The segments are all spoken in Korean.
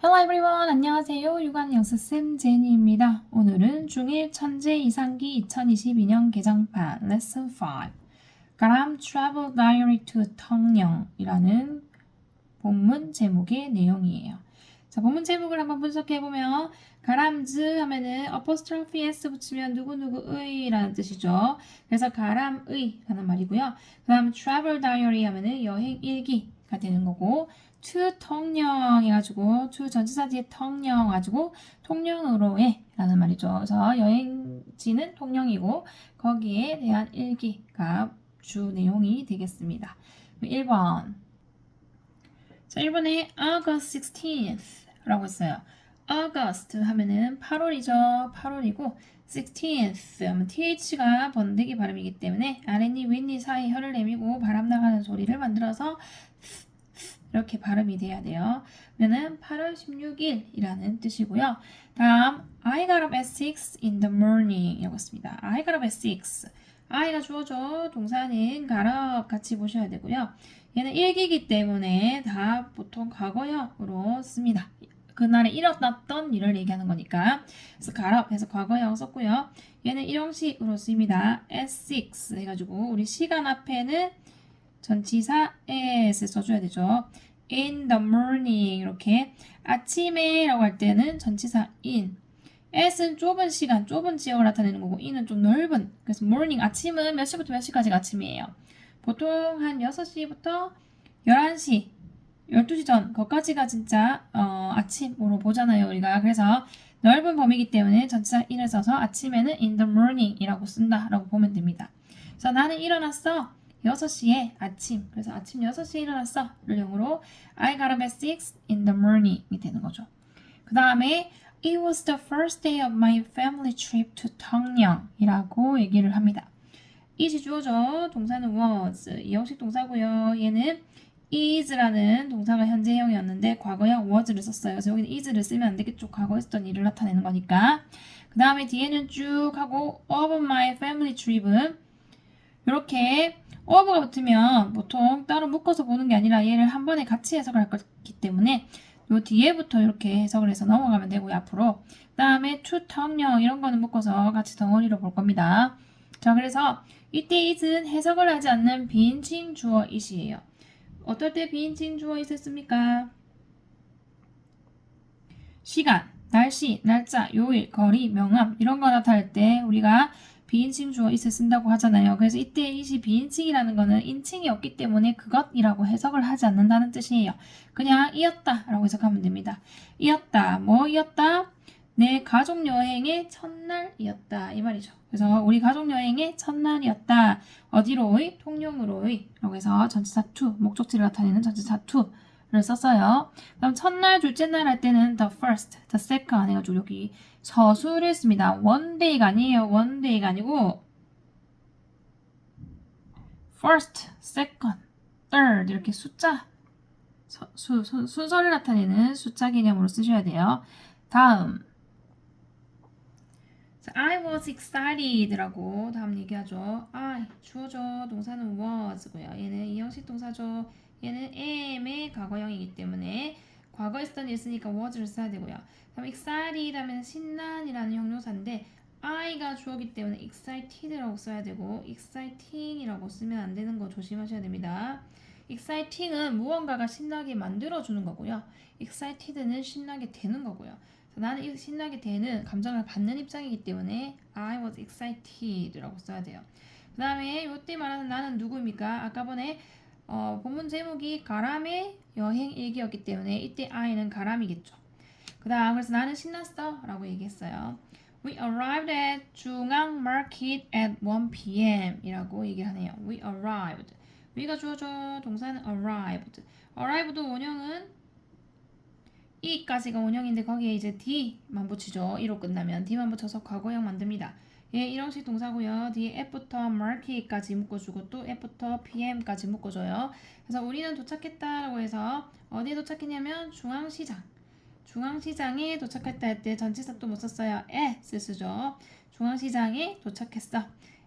Hello everyone. 안녕하세요. 육아는 영스쌤 제니입니다. 오늘은 중1 천재 이상기 2022년 개정판 Lesson 5 가람 Travel Diary to 텅령이라는 본문 제목의 내용이에요. 자, 본문 제목을 한번 분석해보면 가람즈 하면은 apostrophe s 붙이면 누구누구의 라는 뜻이죠. 그래서 가람의 라는 말이고요. 그 다음 travel diary 하면은 여행 일기가 되는 거고 to 통영 해가지고 to 전치사 뒤에 통영 가지고 통영으로의 라는 말이죠. 그래서 여행지는 통영이고 거기에 대한 일기가 주 내용이 되겠습니다. 1번. 자, 1번에 August 16th 라고 했어요. August 하면은 8월이죠. 8월이고 16th 하면 th가 번데기 발음이기 때문에 아랫니 윗니 사이 혀를 내밀고 바람 나가는 소리를 만들어서 이렇게 발음이 돼야 돼요. 그러면은 8월 16일이라는 뜻이고요. 다음 I got up at 6 in the morning 이라고 했습니다. I got up at 6. I가 주어져 동사는 got up 같이 보셔야 되고요. 얘는 일기이기 때문에 다 보통 과거형으로 씁니다. 그날에 일어났던 일을 얘기하는 거니까. 그래서 got up 해서 과거형 썼고요. 얘는 일형식으로 쓰입니다. at 6 해가지고 우리 시간 앞에는 전치사 as를 써줘야 되죠. in the morning 이렇게 아침에 라고 할 때는 전치사 in as는 좁은 시간, 좁은 지역을 나타내는 거고 in은 좀 넓은 그래서 morning 아침은 몇 시부터 몇 시까지가 아침이에요. 보통 한 6시부터 11시 12시 전 거기까지가 진짜 아침으로 보잖아요 우리가. 그래서 넓은 범위이기 때문에 전치사 in을 써서 아침에는 in the morning 이라고 쓴다 라고 보면 됩니다. 그래서 나는 일어났어 6시에 아침. 그래서 아침 6시에 일어났어. 를 영어로 I got up at 6 in the morning이 되는 거죠. 그 다음에 It was the first day of my family trip to 텅령이라고 얘기를 합니다. it이 주어져 동사는 was. 이형식 동사고요. 얘는 is라는 동사가 현재형이었는데 과거형 was를 썼어요. 그래서 여기는 is를 쓰면 안 되겠죠. 과거에 있었던 일을 나타내는 거니까. 그 다음에 뒤에는 쭉 하고 of my family trip은 이렇게 of가 붙으면 보통 따로 묶어서 보는 게 아니라 얘를 한 번에 같이 해석을 할 거기 때문에 요 뒤에부터 이렇게 해석을 해서 넘어가면 되고요. 앞으로 그 다음에 to 텅령 이런 거는 묶어서 같이 덩어리로 볼 겁니다. 자, 그래서 이때 it은 해석을 하지 않는 비인칭 주어 it이에요. 어떨 때 비인칭 주어 it을 씁니까? 시간, 날씨, 날짜, 요일, 거리, 명암 이런 거 나타낼 때 우리가 비인칭 주어 it을 쓴다고 하잖아요. 그래서 이때 it이 비인칭이라는 거는 인칭이 없기 때문에 그것이라고 해석을 하지 않는다는 뜻이에요. 그냥 이었다 라고 해석하면 됩니다. 이었다, 뭐 이었다? 내 가족 여행의 첫날이었다 이 말이죠. 그래서 우리 가족 여행의 첫날이었다. 어디로의? 통영으로의 라고 해서 전치사 to, 목적지를 나타내는 전치사 to 를 썼어요. 그럼 첫날, 둘째 날 할 때는 the first, the second 해가지고 여기 서술을 씁니다. one day가 아니에요. one day가 아니고 first, second, third 이렇게 숫자 순서를 나타내는 숫자 개념으로 쓰셔야 돼요. 다음 I was excited라고 다음 얘기하죠. I 주어져 동사는 was고요. 얘는 이형식 동사죠. 얘는 am의 과거형이기 때문에 과거에 쓰던 일 쓰니까 was를 써야 되고요. 그럼 excited 하면 신난이라는 형용사인데 I가 주어기 때문에 excited라고 써야 되고 exciting이라고 쓰면 안 되는 거 조심하셔야 됩니다. exciting은 무언가가 신나게 만들어주는 거고요. excited는 신나게 되는 거고요. 나는 신나게 되는 감정을 받는 입장이기 때문에 I was excited라고 써야 돼요. 그 다음에 이때 말하는 나는 누구입니까? 아까 전에 본문 제목이 가람의 여행 일기였기 때문에 이때 I는 가람이겠죠. 그 다음 그래서 나는 신났어 라고 얘기했어요. We arrived at 중앙 market at 1 p.m. 이라고 얘기를 하네요. We arrived. we가 주어져 동사는 arrived. arrived 원형은 이까지가 원형인데 거기에 이제 D만 붙이죠. 이로 끝나면 D만 붙여서 과거형 만듭니다. 예, 이형식 동사고요. 뒤에 F부터 market까지 묶어주고 또 F부터 PM까지 묶어줘요. 그래서 우리는 도착했다라고 해서 어디에 도착했냐면 중앙시장. 중앙시장에 도착했다 할 때 전치사 또 못 썼어요. at을 쓰죠. 중앙시장에 도착했어.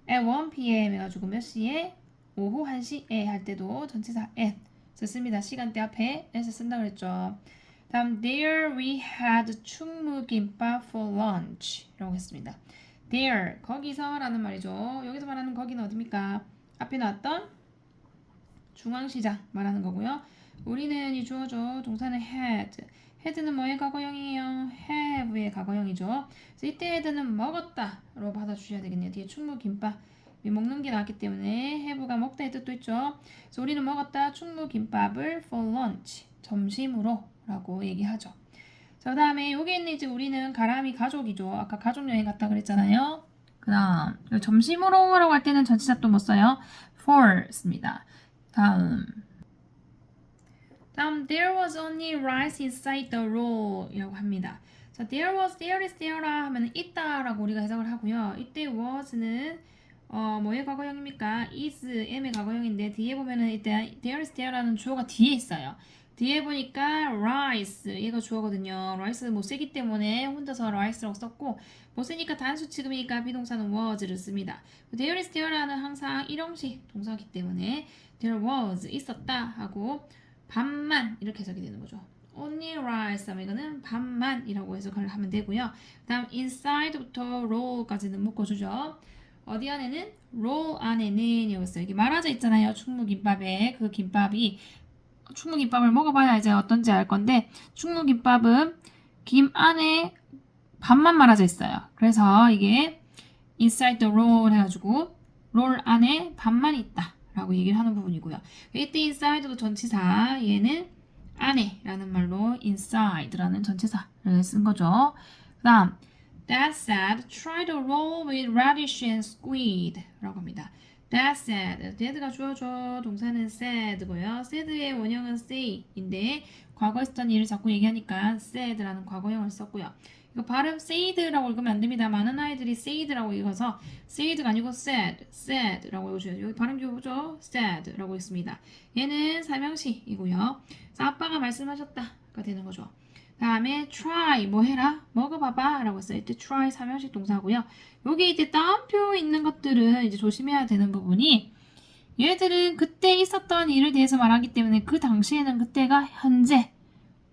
at 1 p.m. 해가지고 몇 시에? 오후 1시에 할 때도 전치사 at 썼습니다. 시간대 앞에 at을 쓴다고 그랬죠. 다음 there we had 충무김밥 for lunch 라고 했습니다. there 거기서 라는 말이죠. 여기서 말하는 거기는 어디입니까? 앞에 나왔던 중앙시장 말하는 거고요. 우리는 이 주어죠. 동사는 had. had는 뭐의 과거형이에요? have의 과거형이죠. 그래서 이때 had는 먹었다로 받아주셔야 되겠네요. 뒤에 충무김밥이 먹는 게 나왔기 때문에 have가 먹다의 뜻도 있죠. 그래서 우리는 먹었다 충무김밥을 for lunch 점심으로 라고 얘기하죠. 자, 그 다음에 여기 있는 이제 우리는 가람이 가족이죠. 아까 가족여행 갔다 그랬잖아요. 그 다음 점심으로 라고 할 때는 전치사 또 뭐 써요? for 씁니다. 다음 there was only rice inside the roll 이라고 합니다. 자, there was, there is, there라 하면 있다라고 우리가 해석을 하고요. 이때 was는 뭐의 과거형입니까? is, am의 과거형인데 뒤에 보면은 이때 there is, there라는 주어가 뒤에 있어요. 뒤에 보니까 rice 얘가 주어거든요. rice 못 쓰기 때문에 혼자서 rice라고 썼고 못 쓰니까 단수 취급이니까 비동사는 was를 씁니다. there is, there라는 항상 일형식 동사이기 때문에 there was 있었다 하고 반만 이렇게 해석이 되는 거죠. only rice 하면 이거는 반만이라고 해석을 하면 되고요. 다음 inside부터 roll까지는 묶어주죠. 어디 안에는? roll 안에는 여기 있어요. 여기 말아져 있잖아요. 충무김밥에 그 김밥이 충무김밥을 먹어봐야 이제 어떤지 알 건데 충무김밥은 김 안에 반만 말아져 있어요. 그래서 이게 inside the roll 해가지고 롤 안에 반만 있다 라고 얘기를 하는 부분이고요. 이때 inside도 전치사 얘는 안에 라는 말로 inside라는 전치사를 쓴 거죠. 그 다음 That said, try the roll with radish and squid 라고 합니다. That said, that가 주어져 동사는 said고요. said의 원형은 say인데 과거에 썼던 일을 자꾸 얘기하니까 said라는 과거형을 썼고요. 이거 발음 said라고 읽으면 안 됩니다. 많은 아이들이 said라고 읽어서 said가 아니고 said라고 읽어줘요. 여기 발음 교보죠. said라고 읽습니다. 얘는 삼형식이고요. 아빠가 말씀하셨다가 되는 거죠. 다음에 try 뭐 해라 먹어봐봐 라고 했어요. 이때 try 삼형식 동사고요. 여기 이제 따옴표 있는 것들은 이제 조심해야 되는 부분이 얘들은 그때 있었던 일에 대해서 말하기 때문에 그 당시에는 그때가 현재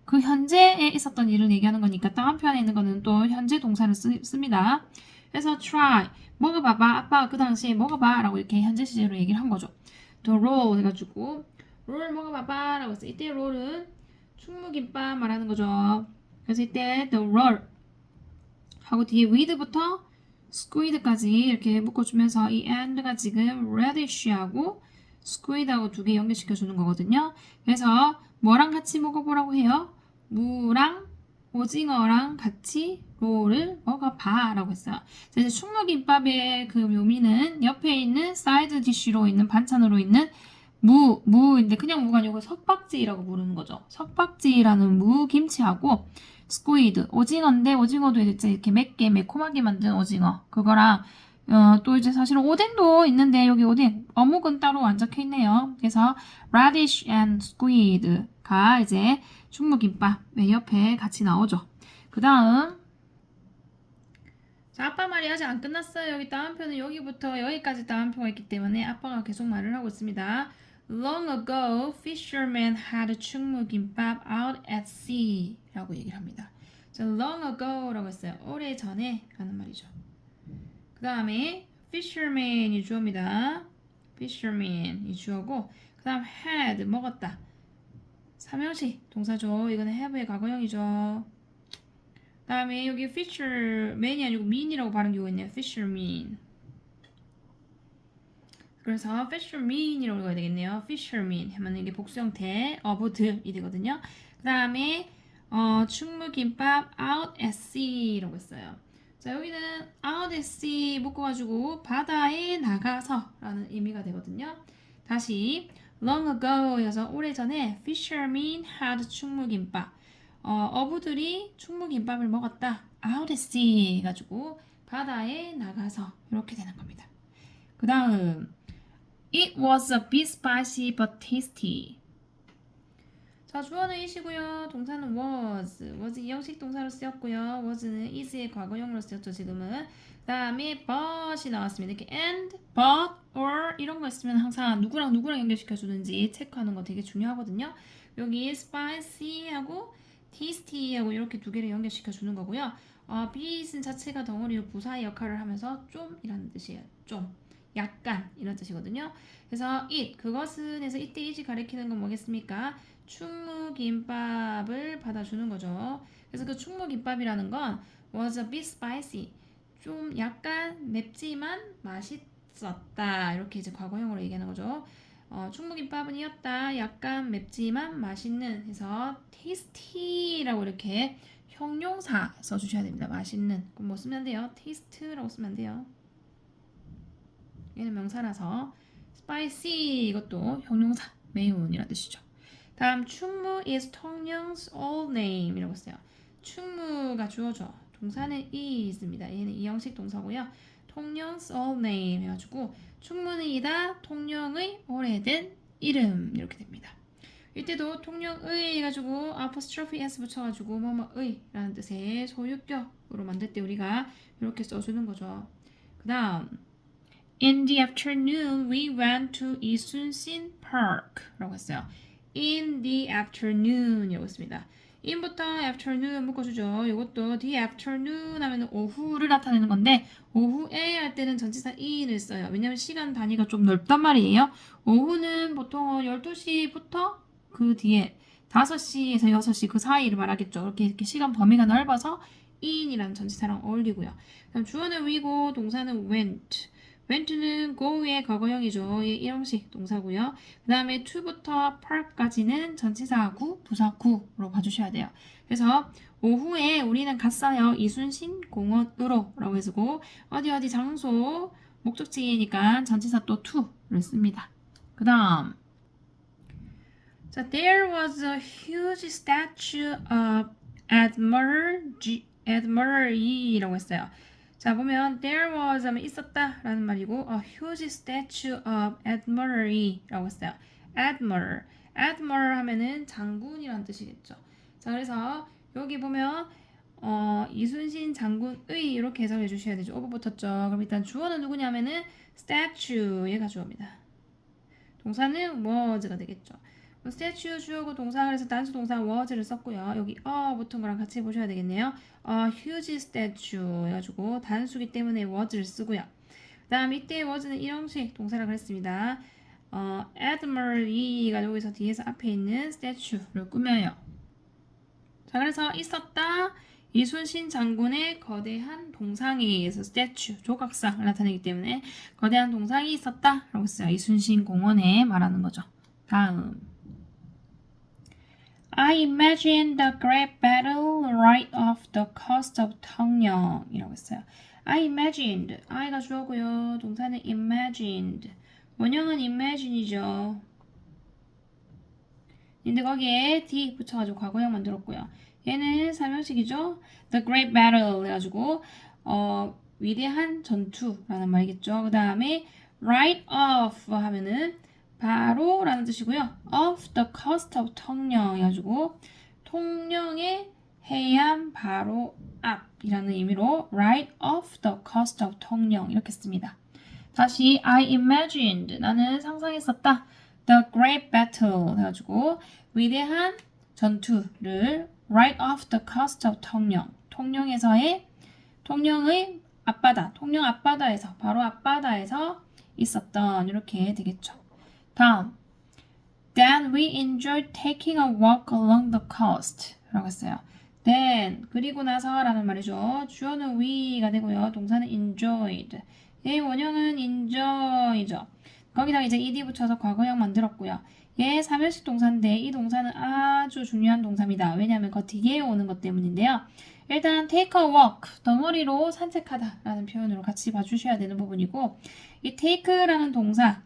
그 현재에 있었던 일을 얘기하는 거니까 따옴표 안에 있는 거는 또 현재 동사를 씁니다. 그래서 try 먹어봐봐 아빠가 그 당시에 먹어봐 라고 이렇게 현재 시제로 얘기를 한 거죠. 또 roll 해가지고 roll 먹어봐봐 라고 했어요. 이때 roll은 충무김밥 말하는 거죠. 그래서 이때 the roll 하고 뒤에 with부터 squid까지 이렇게 묶어주면서 이 and가 지금 radish하고 squid하고 두 개 연결시켜 주는 거거든요. 그래서 뭐랑 같이 먹어보라고 해요? 무랑 오징어랑 같이 롤을 먹어봐 라고 했어요. 이제 충무김밥의 그 묘미는 옆에 있는 사이드 디쉬로 있는 반찬으로 있는 무인데 그냥 무가 아니고 석박지라고 부르는 거죠. 석박지라는 무김치하고 스퀴드 오징어인데 오징어도 이제 이렇게 맵게 매콤하게 만든 오징어 그거랑 또 이제 사실은 오뎅도 있는데 여기 오뎅 어묵은 따로 안 적혀 있네요. 그래서 radish and squid가 이제 충무김밥의 옆에 같이 나오죠. 그 다음 자, 아빠 말이 아직 안 끝났어요. 여기 따옴표는 여기부터 여기까지 따옴표가 있기 때문에 아빠가 계속 말을 하고 있습니다. Long ago, fishermen had 충무김밥 out at sea 라고 얘기를 합니다. 자, long ago 라고 했어요. 오래 전에 라는 말이죠. 그 다음에 fisherman이 주어입니다. fisherman이 주어고 그 다음 had 먹었다. 삼형식 동사죠. 이거는 have의 과거형이죠. 그 다음에 여기 fisherman이 아니고 mean이라고 발음 기고 있네요. fisherman. 그래서 fisherman이라고 읽어야 되겠네요. fisherman 하면 이게 복수 형태 of이 되거든요. 그 다음에 충무김밥 out at sea라고 했어요. 자, 여기는 out at sea 묶어가지고 바다에 나가서 라는 의미가 되거든요. 다시 long ago여서 오래전에 fishermen had 충무김밥 어부들이 충무김밥을 먹었다. out at sea 해가지고 바다에 나가서 이렇게 되는 겁니다. 그 다음 It was a bit spicy but tasty. 자, 주어는 it이고요. 동사는 was. was 이형식 동사로 쓰였고요. was는 is의 과거형으로 쓰였죠, 지금은. 그 다음에 but이 나왔습니다. 이렇게 and, but, or 이런 거 있으면 항상 누구랑 연결시켜 주는지 체크하는 거 되게 중요하거든요. 여기 spicy하고 tasty하고 이렇게 두 개를 연결시켜 주는 거고요. be은 자체가 덩어리로 부사의 역할을 하면서 좀이라는 뜻이에요. 좀, 약간 이런 뜻이거든요. 그래서 it, 그것은 해서 이때 it이 가리키는 건 뭐겠습니까? 충무김밥을 받아주는 거죠. 그래서 그 충무김밥이라는 건 was a bit spicy, 좀 약간 맵지만 맛있었다. 이렇게 이제 과거형으로 얘기하는 거죠. 충무김밥은 이었다. 약간 맵지만 맛있는 해서 tasty라고 이렇게 형용사 써주셔야 됩니다. 맛있는. 그럼 뭐 쓰면 돼요? taste라고 쓰면 돼요. 얘는 명사라서 spicy 이것도 형용사 매운 이란 뜻이죠. 다음 충무 is 통영's old name 이라고 써요. 충무가 주어져. 동사는 is입니다. 얘는 이형식 동사고요. 통영's old name 해가지고 충무는 이다. 통영의 오래된 이름 이렇게 됩니다. 이때도 통영의 해가지고 apostrophe s 붙여가지고 뭐뭐의 라는 뜻의 소유격으로 만들 때 우리가 이렇게 써주는 거죠. 그 다음 In the afternoon, we went to 이순신 Park 라고 했어요. In the afternoon 이라고 했습니다. in부터 afternoon 묶어주죠. 이것도 the afternoon 하면 오후를 나타내는 건데 오후에 할 때는 전치사 in을 써요. 왜냐면 시간 단위가 좀 넓단 말이에요. 오후는 보통 12시부터 그 뒤에 5시에서 6시 그 사이를 말하겠죠. 이렇게 시간 범위가 넓어서 in이라는 전치사랑 어울리고요. 그다음 주어는 we고 동사는 went. went는 go의 과거형이죠. 이 형식 동사고요. 그 다음에 to부터 park까지는 전치사구, 부사구로 봐주셔야 돼요. 그래서 오후에 우리는 갔어요. 이순신 공원으로 라고 해서고 어디 장소 목적지이니까 전치사 또 to를 씁니다. 그 다음 자, there was a huge statue of Admiral Yi라고 했어요. 자, 보면 there was 하면 있었다 라는 말이고 a huge statue of Admiral Yi라고 했어요. Admiral 하면은 장군이라는 뜻이겠죠. 자, 그래서 여기 보면 이순신 장군의 이렇게 해석해 주셔야 되죠. 오버 붙었죠. 그럼 일단 주어는 누구냐면은 statue 얘가 주어입니다. 동사는 was가 되겠죠. statue 주어고 동사 그래서 단수 동사 was를 썼고요. 여기 붙은 거랑 같이 보셔야 되겠네요. huge statue 해가지고 단수기 때문에 was를 쓰고요. 그 다음 이때 was는 일형식 동사라 그랬습니다. Admiral Yi가 여기서 뒤에서 앞에 있는 statue를 꾸며요. 자, 그래서 있었다. 이순신 장군의 거대한 동상에서 statue, 조각상을 나타내기 때문에 거대한 동상이 있었다 라고 써요. 이순신 공원에 말하는 거죠. 다음 I imagined the great battle right off the coast of Tongyeong 이라고 했어요. I imagined, I가 주어고요. 동사는 imagined. 원형은 imagine이죠. 근데 거기에 d 붙여가지고 과거형 만들었고요. 얘는 삼형식이죠. The great battle 해가지고 위대한 전투라는 말이겠죠. 그 다음에 right off 하면은 바로 라는 뜻이고요. off the coast of 통영 해가지고 통영의 해안 바로 앞이라는 의미로 right off the coast of 통영 이렇게 씁니다. 다시 I imagined 나는 상상했었다. The great battle 해가지고 위대한 전투를 right off the coast of 통영 통영의 앞바다 통영 앞바다에서 바로 앞바다에서 있었던 이렇게 되겠죠. 다음 Then we enjoyed taking a walk along the coast 라고 했어요. Then 그리고 나서 라는 말이죠. 주어는 we가 되고요. 동사는 enjoyed. 얘 원형은 enjoy죠. 거기다 이제 ed 붙여서 과거형 만들었고요. 얘 3형식 동사인데 이 동사는 아주 중요한 동사입니다. 왜냐하면 그 뒤에 오는 것 때문인데요. 일단 take a walk, 덩어리로 산책하다 라는 표현으로 같이 봐주셔야 되는 부분이고 이 take라는 동사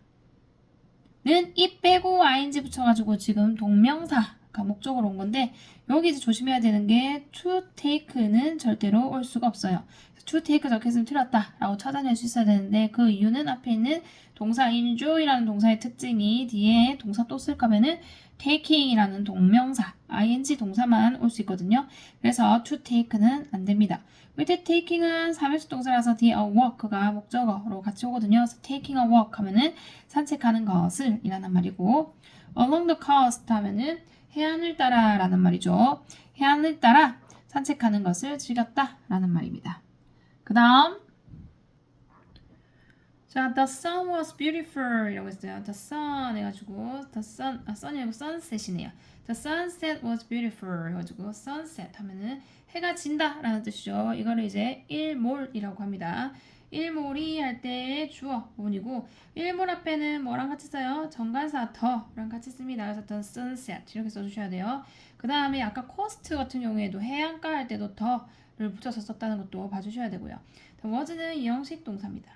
는 이 빼고 ing 붙여가지고 지금 동명사가 목적으로 온 건데 여기 이제 조심해야 되는 게 to take는 절대로 올 수가 없어요. to take 적혀있으면 틀렸다 라고 찾아낼 수 있어야 되는데 그 이유는 앞에 있는 동사 enjoy라는 동사의 특징이 뒤에 동사 또 쓸까면은 taking이라는 동명사 ing 동사만 올 수 있거든요. 그래서 to take는 안 됩니다. 밑에 taking은 3일수 동사라서 뒤에 a walk가 목적어로 같이 오거든요. 그래서 taking a walk 하면은 산책하는 것을 이라는 말이고 along the coast 하면은 해안을 따라 라는 말이죠. 해안을 따라 산책하는 것을 즐겼다 라는 말입니다. 그 다음 자, the sun was beautiful 이라고 했어요. the sun 해가지고 sun이 아니고 sunset이네요. the sunset was beautiful 해가지고 sunset 하면은 해가 진다 라는 뜻이죠. 이거를 이제 일몰이라고 합니다. 일몰이 할 때의 주어 부분이고 일몰 앞에는 뭐랑 같이 써요? 정관사 더랑 같이 씁니다. 그래서 the sunset 이렇게 써주셔야 돼요. 그 다음에 아까 coast 같은 경우에도 해안가 할 때도 더를 붙여서 썼다는 것도 봐주셔야 되고요. the was는 이형식 동사입니다.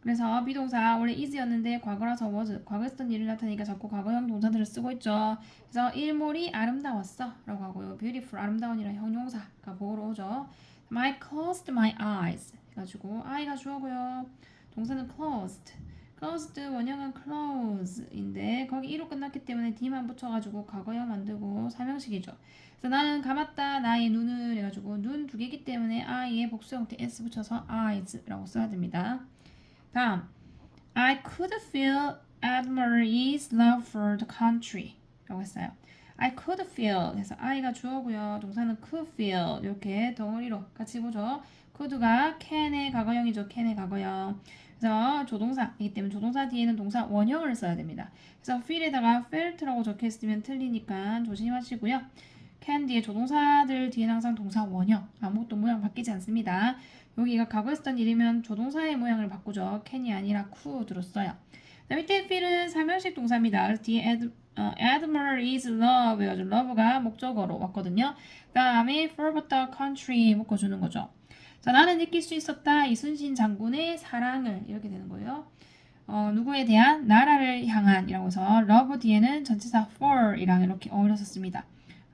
그래서 비동사 원래 is였는데 과거라서 was 과거에 쓰던 일을 나타내니까 자꾸 과거형 동사들을 쓰고 있죠. 그래서 일몰이 아름다웠어 라고 하고요. beautiful 아름다운이란 형용사가 보러 오죠. I closed my eyes 해가지고 I가 주어고요. 동사는 closed 원형은 close인데 거기 E로 끝났기 때문에 D만 붙여가지고 과거형 만들고 사명식이죠. 그래서 나는 감았다 나의 눈을 해가지고 눈 두 개이기 때문에 I에 복수 형태 S 붙여서 eyes라고 써야 됩니다. 다음 I could feel Admiral's love for the country 라고 했어요. I could feel 그래서 I가 주어고요. 동사는 could feel 이렇게 덩어리로 같이 보죠. could가 can의 과거형이죠. can의 과거형. 그래서 조동사이기 때문에 조동사 뒤에는 동사 원형을 써야 됩니다. 그래서 feel에다가 felt라고 적혀있으면 틀리니까 조심하시고요. can 뒤에 조동사들 뒤에는 항상 동사 원형 아무것도 모양 바뀌지 않습니다. 여기가 과거에 쓰던 일이면 조동사의 모양을 바꾸죠. can이 아니라 could로 써요. 밑에 feel은 사명식 동사입니다. 그래서 뒤에 admire is love 해가지고 love가 목적어로 왔거든요. 그 다음에 for부터 country 묶어주는 거죠. 자, 나는 느낄 수 있었다. 이순신 장군의 사랑을 이렇게 되는 거예요. 누구에 대한 나라를 향한 이라고 해서 love 뒤에는 전치사 for 이랑 이렇게 어울려서 씁니다.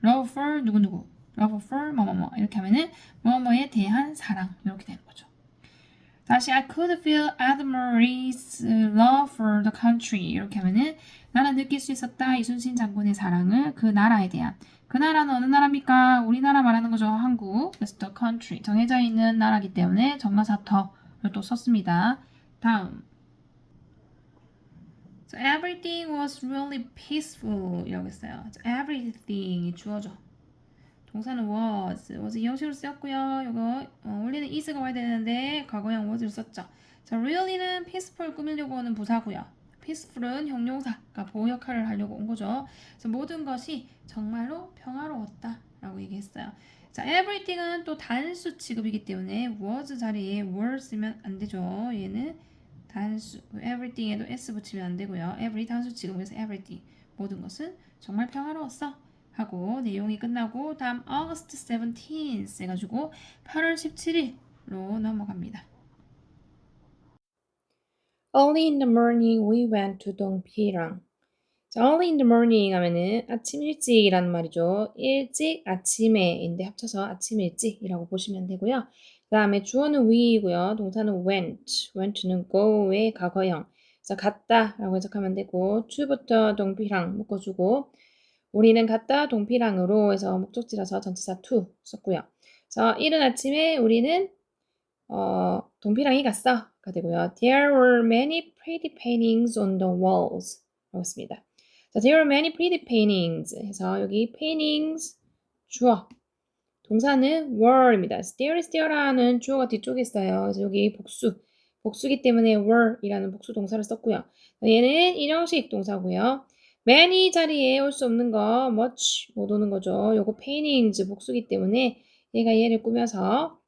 love for 누구누구 love for 뭐뭐뭐 이렇게 하면은 뭐뭐에 대한 사랑 이렇게 되는 거죠. 다시 I could feel Admiral's love for the country 이렇게 하면은 나는 느낄 수 있었다 이순신 장군의 사랑을 그 나라에 대한 그 나라는 어느 나라입니까? 우리나라 말하는 거죠. 한국. 그래서 the country 정해져 있는 나라이기 때문에 정관사 더를 또 썼습니다. 다음 So everything was really peaceful 이라고 했어요. So everything이 주어져. 동사는 was 이형식으로 쓰였고요. 이거 원래는 is가 와야 되는데 과거형 was를 썼죠. 자, really는 peaceful 꾸미려고 하는 부사고요. peaceful은 형용사가 보호 역할을 하려고 온 거죠. 그래서 모든 것이 정말로 평화로웠다 라고 얘기했어요. 자, everything은 또 단수 취급이기 때문에 was 자리에 were 쓰면 안 되죠. 얘는 단수 everything에도 s 붙이면 안 되고요. every 단수 취급에서 everything 모든 것은 정말 평화로웠어 하고 내용이 끝나고 다음 August 17th 해가지고 8월 17일로 넘어갑니다. Early in the morning we went to 동피랑. 자, early in the morning 하면은 아침 일찍이라는 말이죠. 일찍 아침에인데 합쳐서 아침 일찍이라고 보시면 되고요. 그 다음에 주어는 we이고요. 동사는 went는 go의 과거형. 그래서 갔다 라고 해석하면 되고 to부터 동피랑 묶어주고 우리는 갔다 동피랑으로 해서 목적지라서 전치사 to 썼고요. 그래서 이른 아침에 우리는 동피랑이 갔어가 되고요. There were many pretty paintings on the walls 라고 했습니다. 자, there were many pretty paintings 해서 여기 paintings 주어 동사는 were입니다. there라는 주어가 뒤쪽에 있어요. 그래서 여기 복수기 때문에 were이라는 복수 동사를 썼고요. 얘는 일형식 동사고요. many 자리에 올 수 없는 거 much 못 오는 거죠. 요거 paintings 복수기 때문에 얘가 얘를 꾸며서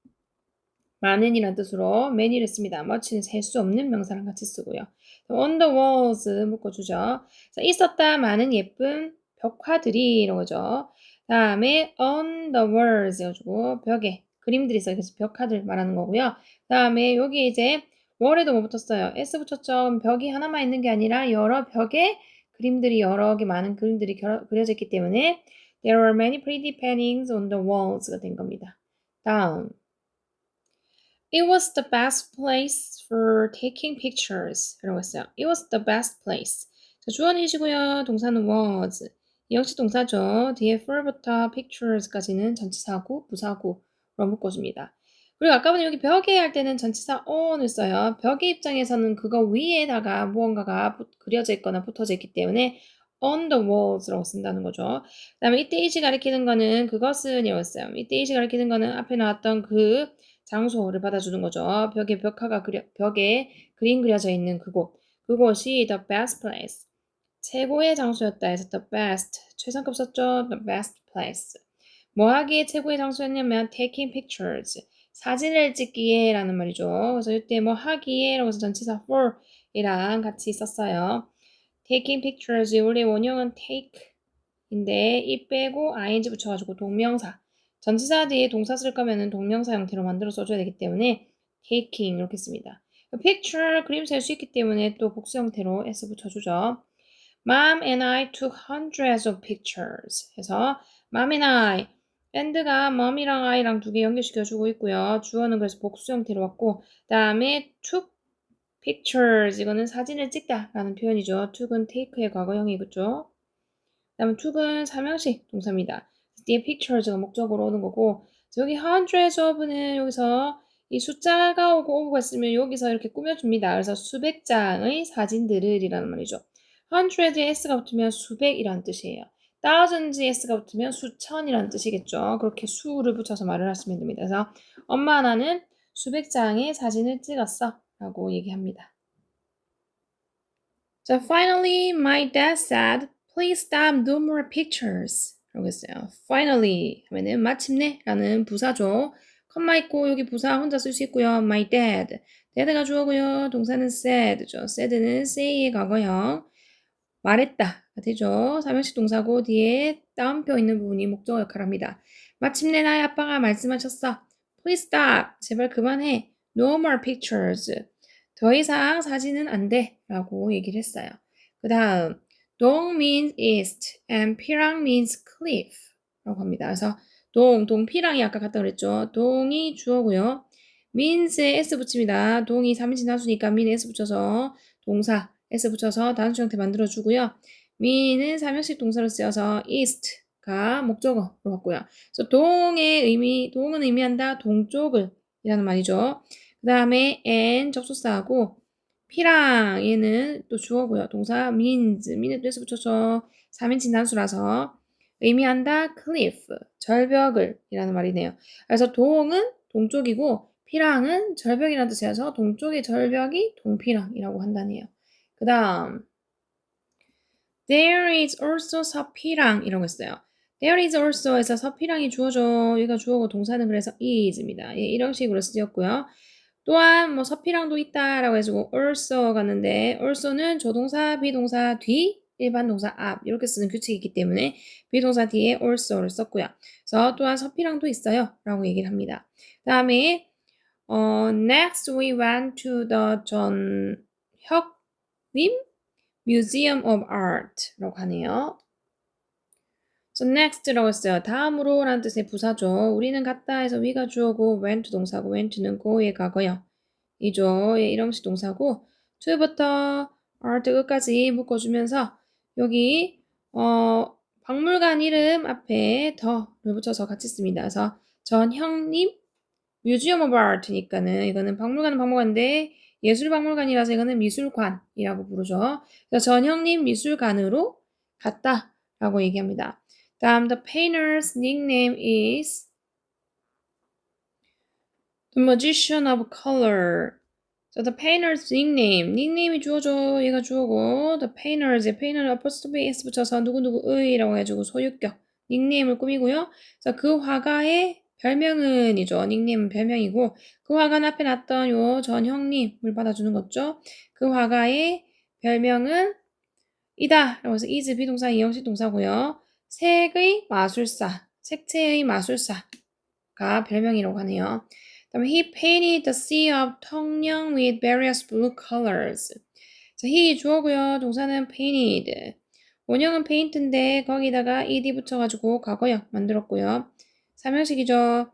많은이라는 뜻으로 many를 씁니다. much는 셀 수 없는 명사랑 같이 쓰고요. on the walls 묶어주죠. 자, 있었다 많은 예쁜 벽화들이 이런 거죠. 다음에 on the walls 해가지고 벽에 그림들이 있어요. 그래서 벽화들 말하는 거고요. 다음에 여기 이제 wall에도 뭐 붙었어요? s 붙였죠. 벽이 하나만 있는 게 아니라 여러 벽에 그림들이 여러 개 많은 그림들이 그려져 있기 때문에 there are many pretty paintings on the walls가 된 겁니다. 다음 It was the best place for taking pictures 라고 했어요. It was the best place. 자, 주어이시고요. 동사는 was. 이형식 동사죠. 뒤에 for부터 pictures까지는 전치사구, 부사구로 묶어줍니다. 그리고 아까 보니 여기 벽에 할 때는 전치사 on을 써요. 벽의 입장에서는 그거 위에다가 무언가가 그려져 있거나 붙어져 있기 때문에 on the walls라고 쓴다는 거죠. 그 다음에 이때 is이 가리키는 거는 그것은 이었어요. 이때 is이 가리키는 거는 앞에 나왔던 그 장소를 받아주는 거죠. 벽에 그림 그려져 있는 그곳. 그곳이 the best place. 최고의 장소였다 해서 the best. 최상급 썼죠? the best place. 뭐 하기에 최고의 장소였냐면 taking pictures. 사진을 찍기에 라는 말이죠. 그래서 이때 뭐 하기에 라고 해서 전치사 for 이랑 같이 썼어요. taking pictures 원래 원형은 take인데 이 빼고 ing 붙여가지고 동명사. 전치사 뒤에 동사 쓸 거면은 동명사 형태로 만들어 써줘야 되기 때문에 taking 이렇게 씁니다. picture 그림 셀 수 있기 때문에 또 복수 형태로 s 붙여주죠. Mom and I took hundreds of pictures. 해서 Mom and I and가 mom이랑 I랑 두 개 연결시켜주고 있고요. 주어는 그래서 복수 형태로 왔고 다음에 took pictures 이거는 사진을 찍다 라는 표현이죠. took은 take의 과거형이 그죠? 다음에 took은 삼형식 동사입니다. 뒤에 pictures가 목적으로 오는 거고 여기 hundreds of는 여기서 이 숫자가 오고 오브가 있으면 여기서 이렇게 꾸며줍니다. 그래서 수백 장의 사진들을 이라는 말이죠. hundred에 s가 붙으면 수백이라는 뜻이에요. thousands에 s가 붙으면 수천이라는 뜻이겠죠. 그렇게 수를 붙여서 말을 하시면 됩니다. 그래서 엄마 나는 수백 장의 사진을 찍었어 라고 얘기합니다. So finally, my dad said, please stop no more pictures. 라고 했어요. Finally 하면은 마침내 라는 부사죠. 컴마 있고 여기 부사 혼자 쓸 수 있고요. My dad. dad가 주어고요. 동사는 said죠. said는 say의 과거형. 말했다. 되죠. 삼형식 동사고 뒤에 따옴표 있는 부분이 목적어 역할을 합니다. 마침내 나의 아빠가 말씀하셨어. Please stop. 제발 그만해. No more pictures. 더 이상 사진은 안 돼. 라고 얘기를 했어요. 그 다음 동 means east and 피랑 means cliff 라고 합니다. 그래서 동피랑이 아까 같다 그랬죠. 동이 주어고요. means에 s 붙입니다. 동이 3인칭 단수니까 mean s 붙여서 동사 s 붙여서 단수 형태 만들어주고요. mean은 3형식 동사로 쓰여서 east가 목적어로 왔고요. 그래서 동은 의미한다 동쪽을 이라는 말이죠. 그 다음에 and 접속사하고 피랑 얘는 또 주어고요. 동사 mean은 s 붙여서 3인칭 단수라서 의미한다 cliff 절벽을 이라는 말이네요. 그래서 동은 동쪽이고 피랑은 절벽이라는 뜻이라서 동쪽의 절벽이 동피랑이라고 한다네요. 그 다음 There is also 서피랑 이라고 했어요. There is also 에서 서피랑이 주어져. 얘가 주어고 동사는 그래서 is입니다. 예, 이런 식으로 쓰였고요. 또한 뭐 서피랑도 있다라고 해주고 also 갔는데 also는 조동사, 비동사 뒤, 일반 동사 앞 이렇게 쓰는 규칙이 있기 때문에 비동사 뒤에 also를 썼고요. 그래서 또한 서피랑도 있어요 라고 얘기를 합니다. 그 다음에 next we went to the 전혁림 Museum of Art라고 하네요. So next라고 했어요. 다음으로 라는 뜻의 부사죠. 우리는 갔다 해서 we가 주어고 went 동사고 went는 go의 과거요. 이죠. 예, 일형식 동사고 to부터 art 끝까지 묶어주면서 여기 박물관 이름 앞에 더를 붙여서 같이 씁니다. 그래서 전형님 Museum of Art니까는 이거는 박물관은 박물관인데 예술박물관이라서 이거는 미술관이라고 부르죠. 그래서 전형님 미술관으로 갔다라고 얘기합니다. 다음 the painter's nickname is the magician of color. So the painter's 닉네임이 주어져. 얘가 주어고 the painter는 apostrophe s 붙여서 누구누구의라고 해가지고 소유격 닉네임을 꾸미고요. 그래서 그 화가의 별명은이죠. 닉네임은 별명이고 그 화가 앞에 놨던 요 전형님을 받아주는 거죠. 그 화가의 별명은 이다 라고 해서 is 비동사 이형식 동사고요. 색채의 마술사가 별명이라고 하네요. 다음에 he painted the sea of 통영 with various blue colors. 자, he 주어고요. 동사는 painted. 원형은 paint인데 거기다가 ed 붙여가지고 과거형 만들었고요. 삼형식이죠.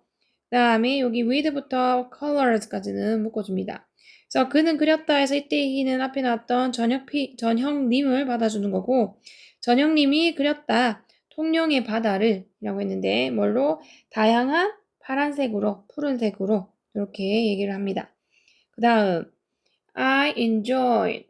그 다음에 여기 with부터 colors까지는 묶어줍니다. 그래서 그는 그렸다 해서 이때 he는 앞에 나왔던 전형님을 받아주는 거고 전형님이 그렸다 통영의 바다를 라고 했는데 뭘로? 다양한 파란색으로 푸른색으로 이렇게 얘기를 합니다. 그 다음 I enjoyed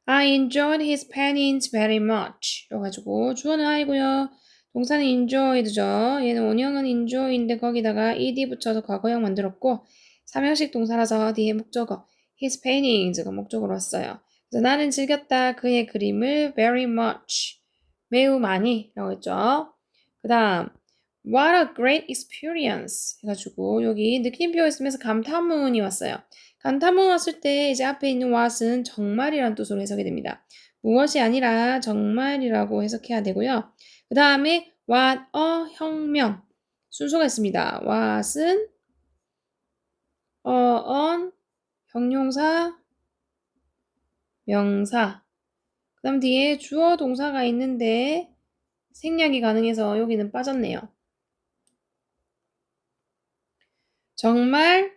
I enjoyed his paintings very much. 이래가지고 주어는 I고요. 동사는 enjoyed죠. 얘는 원형은 enjoy인데 거기다가 ed 붙여서 과거형 만들었고 삼형식 동사라서 뒤에 목적어 his paintings가 목적어로 왔어요. 그래서 나는 즐겼다 그의 그림을 very much. 매우 많이 라고 했죠. 그 다음 What a great experience 해가지고 여기 느낌표 있으면서 감탄문이 왔어요. 감탄문 왔을 때 이제 앞에 있는 what은 정말이라는 뜻으로 해석이 됩니다. 무엇이 아니라 정말이라고 해석해야 되고요. 그 다음에 what a 혁명 순서가 있습니다. what은 on 형용사 명사 그 다음 뒤에 주어 동사가 있는데 생략이 가능해서 여기는 빠졌네요. 정말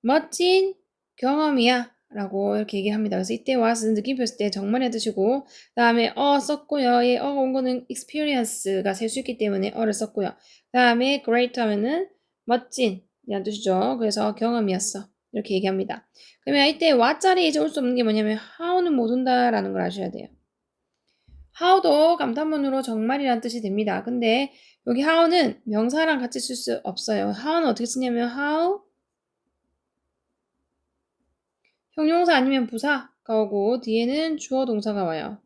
멋진 경험이야 라고 이렇게 얘기합니다. 그래서 이때 what은 느낌표 쓸 때 정말이라는 뜻이고 그 다음에 썼고요. 얘 어가 온 거는 experience가 셀 수 있기 때문에 어를 썼고요. 그 다음에 great 하면은 멋진 이라는 뜻이죠. 그래서 경험이었어. 이렇게 얘기합니다. 그러면 이때 what 자리에 이제 올 수 없는 게 뭐냐면 how는 못 온다라는 걸 아셔야 돼요. how도 감탄문으로 정말이라는 뜻이 됩니다. 근데 여기 how는 명사랑 같이 쓸 수 없어요. how는 어떻게 쓰냐면 how 형용사 아니면 부사가 오고 뒤에는 주어 동사가 와요.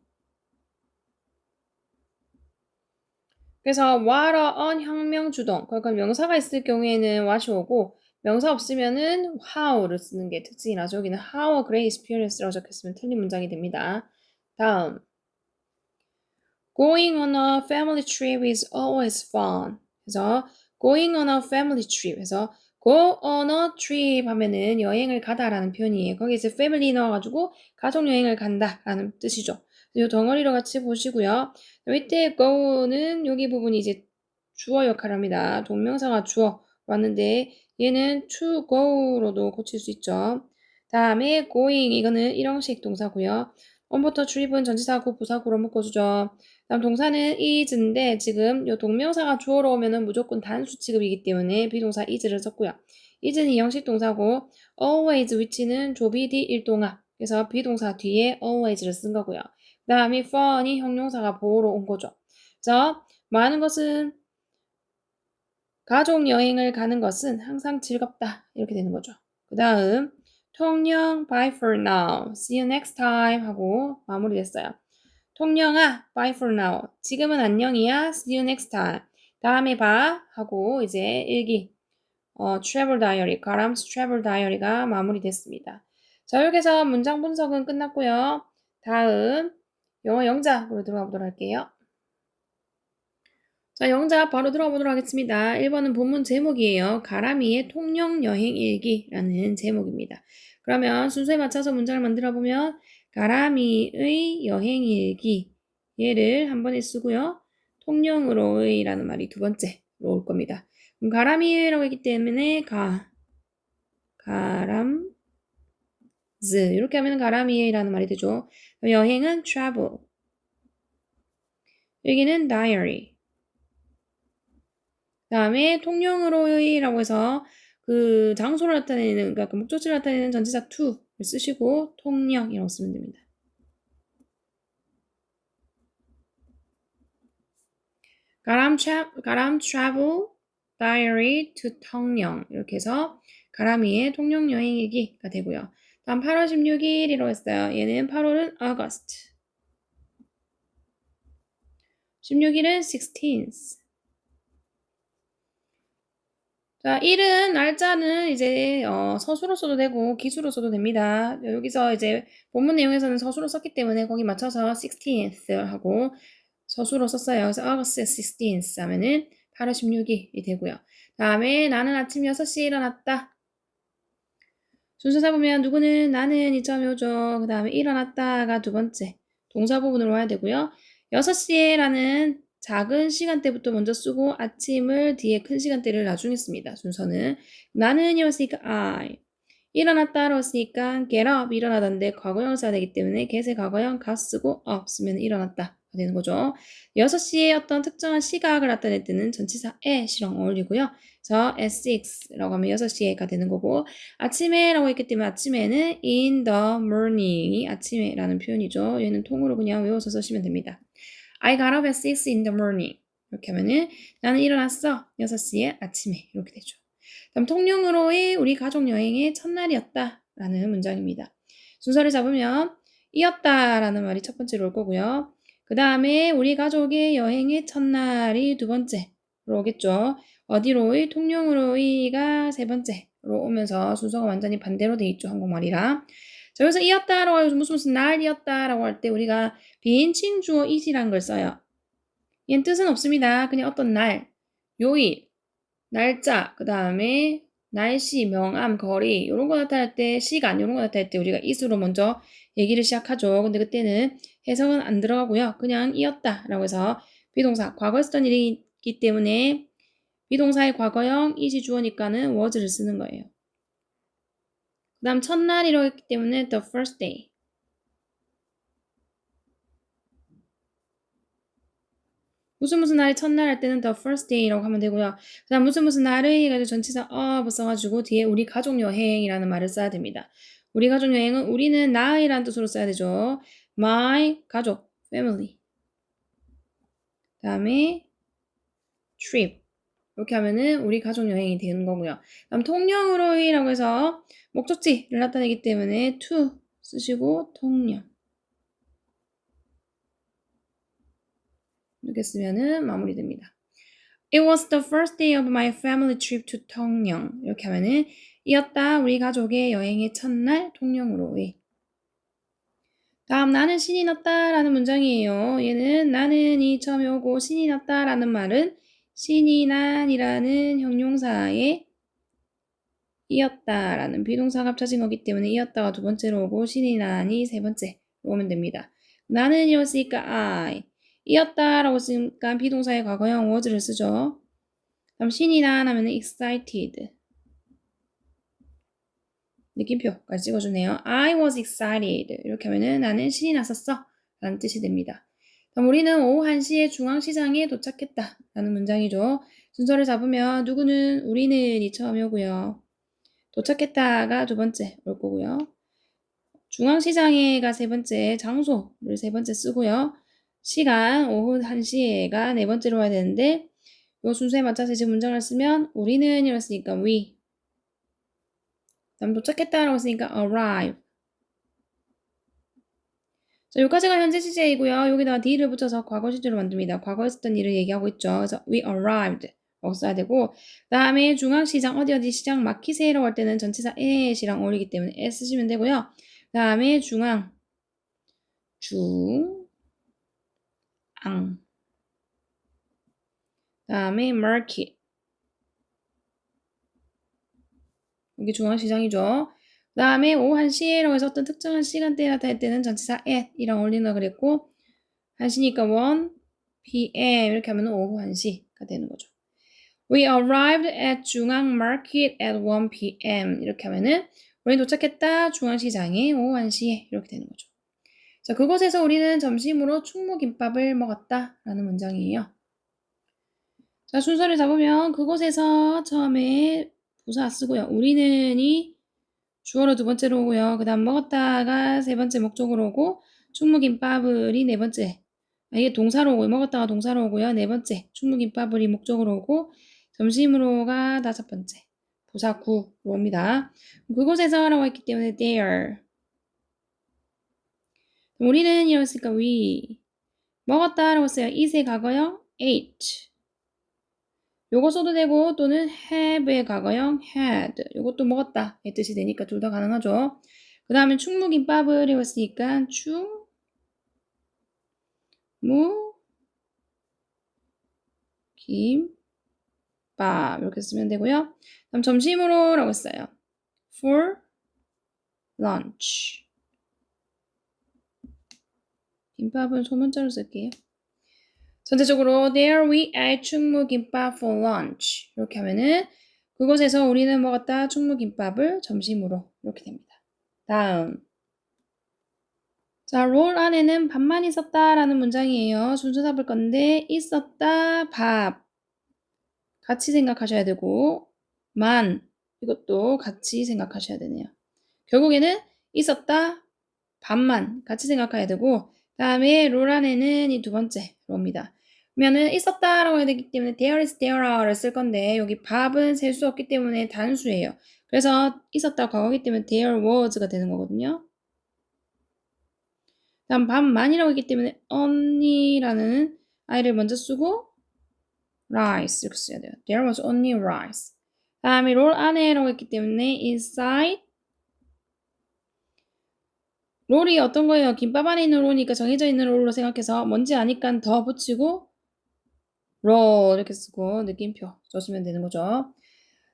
그래서 what on 혁명 주동. 그러니까 명사가 있을 경우에는 what이 오고 명사 없으면은 how를 쓰는 게 특징이라서 여기는 how a great experience라고 적혔으면 틀린 문장이 됩니다. 다음 Going on a family trip is always fun. 그래서 going on a family trip 해서 go on a trip 하면은 여행을 가다라는 표현이에요. 거기에 이제 family 넣어가지고 가족 여행을 간다라는 뜻이죠. 이 덩어리로 같이 보시고요. 이때 go는 여기 부분이 이제 주어 역할을 합니다. 동명사가 주어 왔는데 얘는 to go로도 고칠 수 있죠. 다음에 going 이거는 일형식 동사고요. on부터 trip은 전치사고 부사구로 묶어주죠. 다음 동사는 is인데 지금 요 동명사가 주어로 오면은 무조건 단수 취급이기 때문에 비동사 is를 썼고요. is는 이형식 동사고 always which는 조비디 일동아 그래서 비동사 뒤에 always를 쓴 거고요. 그 다음에 fun이 형용사가 보호로 온 거죠. 그래서 많은 것은 가족 여행을 가는 것은 항상 즐겁다 이렇게 되는 거죠. 그 다음 통영 bye for now see you next time 하고 마무리됐어요. 통영아, bye for now. 지금은 안녕이야. See you next time. 다음에 봐. 하고 이제 일기, travel diary, 가람스 travel diary가 마무리됐습니다. 자, 이렇게 해서 문장 분석은 끝났고요. 다음 영어 영작으로 들어가 보도록 할게요. 자, 영작 바로 들어가 보도록 하겠습니다. 1번은 본문 제목이에요. 가람이의 통영 여행 일기라는 제목입니다. 그러면 순서에 맞춰서 문장을 만들어 보면 가람이의 여행 일기 얘를 한 번에 쓰고요. 통영으로의 라는 말이 두 번째로 올 겁니다. 그럼 가람이라고 했기 때문에 가람즈 이렇게 하면 가람이라는 말이 되죠. 여행은 travel 여기는 diary 그 다음에 통영으로의라고 해서 그 장소를 나타내는 그러니까 그 목적지를 나타내는 전치사 to를 쓰시고 통영이라고 쓰면 됩니다. 가람 travel diary to 통영 이렇게 해서 가람이의 통영 여행 얘기가 되고요. 다음 8월 16일이라고 했어요. 얘는 8월은 August 16일은 16th 자, 1은 날짜는 이제 서술로 써도 되고 기수로 써도 됩니다. 여기서 이제 본문 내용에서는 서술로 썼기 때문에 거기 맞춰서 16th 하고 서술로 썼어요. 그래서 August 16th 하면은 8월 16일이 되고요. 다음에 나는 아침 6시에 일어났다. 순서사 보면 누구는 나는 이 처음에 오죠. 그 다음에 일어났다가 두 번째 동사 부분으로 와야 되고요. 6시에 라는 작은 시간대부터 먼저 쓰고 아침을 뒤에 큰 시간대를 나중에 씁니다. 순서는 나는이었으니까 I 일어났다로 쓰니까 get up 일어나던데 과거형 써야 되기 때문에 get의 과거형 got 쓰고 up 쓰면 일어났다 되는 거죠. 6시에 어떤 특정한 시각을 나타낼 때는 전치사 at이랑 어울리고요. 저 at 6라고 하면 6시에가 되는 거고 아침에 라고 했기 때문에 아침에는 in the morning이 아침에 라는 표현이죠. 얘는 통으로 그냥 외워서 쓰시면 됩니다. I got up at 6 in the morning. 이렇게 하면은 나는 일어났어. 6시에 아침에. 이렇게 되죠. 다음 통영으로의 우리 가족 여행의 첫날이었다. 라는 문장입니다. 순서를 잡으면 이었다 라는 말이 첫 번째로 올 거고요. 그 다음에 우리 가족의 여행의 첫날이 두 번째로 오겠죠. 어디로의? 통영으로의가 세 번째로 오면서 순서가 완전히 반대로 돼 있죠. 한국말이랑. 자, 여기서 이었다라고 해서 무슨 날이었다라고 할 때 우리가 비인칭 주어 it이란 걸 써요. 얘는 뜻은 없습니다. 그냥 어떤 날, 요일, 날짜, 그 다음에 날씨, 명암, 거리 이런 거 나타날 때, 시간 이런 거 나타날 때 우리가 it으로 먼저 얘기를 시작하죠. 근데 그때는 해석은 안 들어가고요. 그냥 이었다라고 해서 비동사, 과거에 썼던 일이기 때문에 비동사의 과거형 it이 주어니까는 was를 쓰는 거예요. 그 다음 첫날이라고 했기 때문에 the first day. 무슨 날이 첫날 할 때는 the first day라고 하면 되고요. 그 다음 무슨 날의 해가지고 전치사 of 써가지고 뒤에 우리 가족 여행이라는 말을 써야 됩니다. 우리 가족 여행은 우리는 나이라는 뜻으로 써야 되죠. my 가족, family. 그 다음에 trip. 이렇게 하면은 우리 가족 여행이 되는 거고요. 다음 통영으로이라고 해서 목적지를 나타내기 때문에 to 쓰시고 통영. 이렇게 쓰면은 마무리됩니다. It was the first day of my family trip to 통영. 이렇게 하면은 이었다 우리 가족의 여행의 첫날 통영으로의. 다음 나는 신이 났다 라는 문장이에요. 얘는 나는이 처음에 오고 신이 났다 라는 말은 신이 난이라는 형용사에 이었다 라는 비동사가 합쳐진 거기 때문에 이었다가 두 번째로 오고 신이 난이 세 번째로 오면 됩니다. 나는 이었으니까 I. 이었다라고 쓰니까 비동사의 과거형 was를 쓰죠. 다음 신이 난 하면 excited. 느낌표까지 찍어주네요. I was excited. 이렇게 하면은 나는 신이 났었어. 라는 뜻이 됩니다. 다음 우리는 오후 1시에 중앙시장에 도착했다. 라는 문장이죠. 순서를 잡으면 누구는 우리는이 처음이 오고요. 도착했다가 두 번째 올 거고요. 중앙시장에가 세 번째, 장소를 세 번째 쓰고요. 시간 오후 1시에가 네 번째로 와야 되는데 이 순서에 맞춰서 지금 문장을 쓰면 우리는 이랬으니까 we. 다음 도착했다라고 했으니까 arrive. 자, 여기까지가 현재 시제이고요. 여기다가 d를 붙여서 과거 시제로 만듭니다. 과거에 썼던 일을 얘기하고 있죠. 그래서 we arrived 라고 써야 되고 그 다음에 중앙시장 어디 시장 마키세이라고 할 때는 전치사 at이랑 어울리기 때문에 at 쓰시면 되고요. 그 다음에 중앙 그 다음에 market 여기 중앙시장이죠. 그 다음에 오후 1시에라고 해서 어떤 특정한 시간대에 나타날 때는 전치사 at이랑 어울린다 그랬고 1시니까 1 p.m. 이렇게 하면 오후 1시가 되는 거죠. We arrived at 중앙 market at 1 p.m. 이렇게 하면은 우리 도착했다 중앙시장에 오후 1시에 이렇게 되는 거죠. 자, 그곳에서 우리는 점심으로 충무김밥을 먹었다 라는 문장이에요. 자, 순서를 잡으면 그곳에서 처음에 부사 쓰고요. 우리는이 주어로 두 번째로 오고요. 그 다음 먹었다가 세 번째 목적으로 오고 충무김밥을이 네 번째. 이게 동사로 오고요. 먹었다가 동사로 오고요. 네 번째 충무김밥을이 목적으로 오고 점심으로가 다섯 번째. 부사 구로 옵니다. 그곳에서 라고 했기 때문에 there. 우리는 이랬으니까 we. 먹었다라고 써요. eat의 과거형 ate. 요거 써도 되고 또는 have의 과거형 had. 요것도 먹었다의 뜻이 되니까 둘 다 가능하죠. 그 다음에 충무김밥을 해왔으니까 충무김밥 이렇게 쓰면 되고요. 다음 점심으로 라고 했어요. for lunch. 김밥은 소문자로 쓸게요. 전체적으로 there we ate 충무김밥 for lunch. 이렇게 하면은 그곳에서 우리는 먹었다 충무김밥을 점심으로 이렇게 됩니다. 다음 자, 롤 안에는 밥만 있었다라는 문장이에요. 순서 잡을 건데 있었다, 밥. 같이 생각하셔야 되고 만 이것도 같이 생각하셔야 되네요. 결국에는 있었다, 밥만 같이 생각해야 되고 다음에 롤 안에는 이 두 번째 로입니다. 그러면은 있었다라고 해야 되기 때문에 there is, there are를 쓸 건데 여기 밥은 셀 수 없기 때문에 단수예요. 그래서 있었다 과거기 때문에 there was가 되는 거거든요. 다음 밥만이라고 했기 때문에 only라는 i를 먼저 쓰고 rice 이렇게 써야 돼요. There was only rice. 다음에 롤 안에라고 했기 때문에 inside 롤이 어떤 거예요? 김밥 안에 있는 롤이니까 정해져 있는 롤로 생각해서 뭔지 아니까 더 붙이고 roll 이렇게 쓰고 느낌표 써주면 되는 거죠.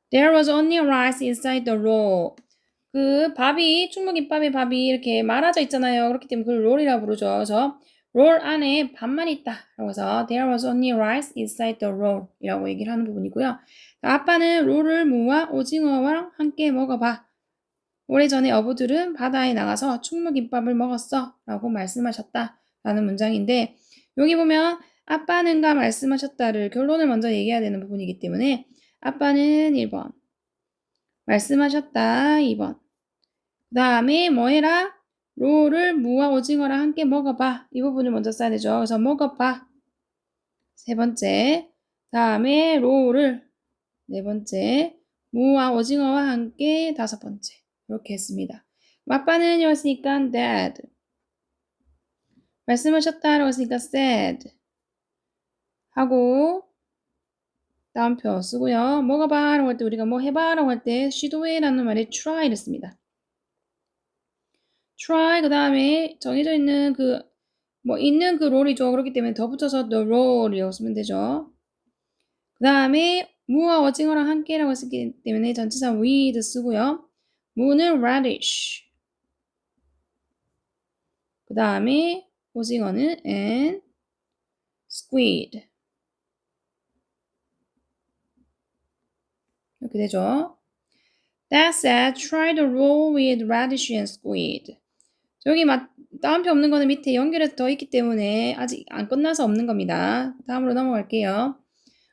There was only rice inside the roll. 그 밥이 충무김밥의 밥이 이렇게 말아져 있잖아요. 그렇기 때문에 그걸 롤이라고 부르죠. 그래서 롤 안에 밥만 있다. 라고 해서 there was only rice inside the roll 이라고 얘기를 하는 부분이고요. 아빠는 롤을 무와 오징어와 함께 먹어봐. 오래전에 어부들은 바다에 나가서 충무김밥을 먹었어 라고 말씀하셨다 라는 문장인데 여기 보면 아빠는가 말씀하셨다를 결론을 먼저 얘기해야 되는 부분이기 때문에 아빠는 1번 말씀하셨다 2번 그 다음에 뭐 해라? 롤을 무와 오징어랑 함께 먹어봐 이 부분을 먼저 써야 되죠. 그래서 먹어봐 세 번째 다음에 롤을 네 번째 무와 오징어와 함께 다섯 번째 이렇게 했습니다. 아빠는 였으니까 dad 말씀하셨다라고 했으니까 said 하고 다음표 쓰고요. 먹어봐 라고 할 때 우리가 뭐 해봐 라고 할 때 시도해라는 말에 try를 씁니다. try 그 다음에 정해져 있는 그 뭐 있는 그 롤이죠. 그렇기 때문에 더 붙여서 the roll이라고 쓰면 되죠. 그 다음에 무와 오징어랑 함께라고 쓰기 때문에 전치사 with 쓰고요. 무는 radish 그 다음에 오징어는 and squid 이렇게 되죠. That said, try the roll with radish and squid. 여기 따옴표 없는 거는 밑에 연결해서 더 있기 때문에 아직 안 끝나서 없는 겁니다. 다음으로 넘어갈게요.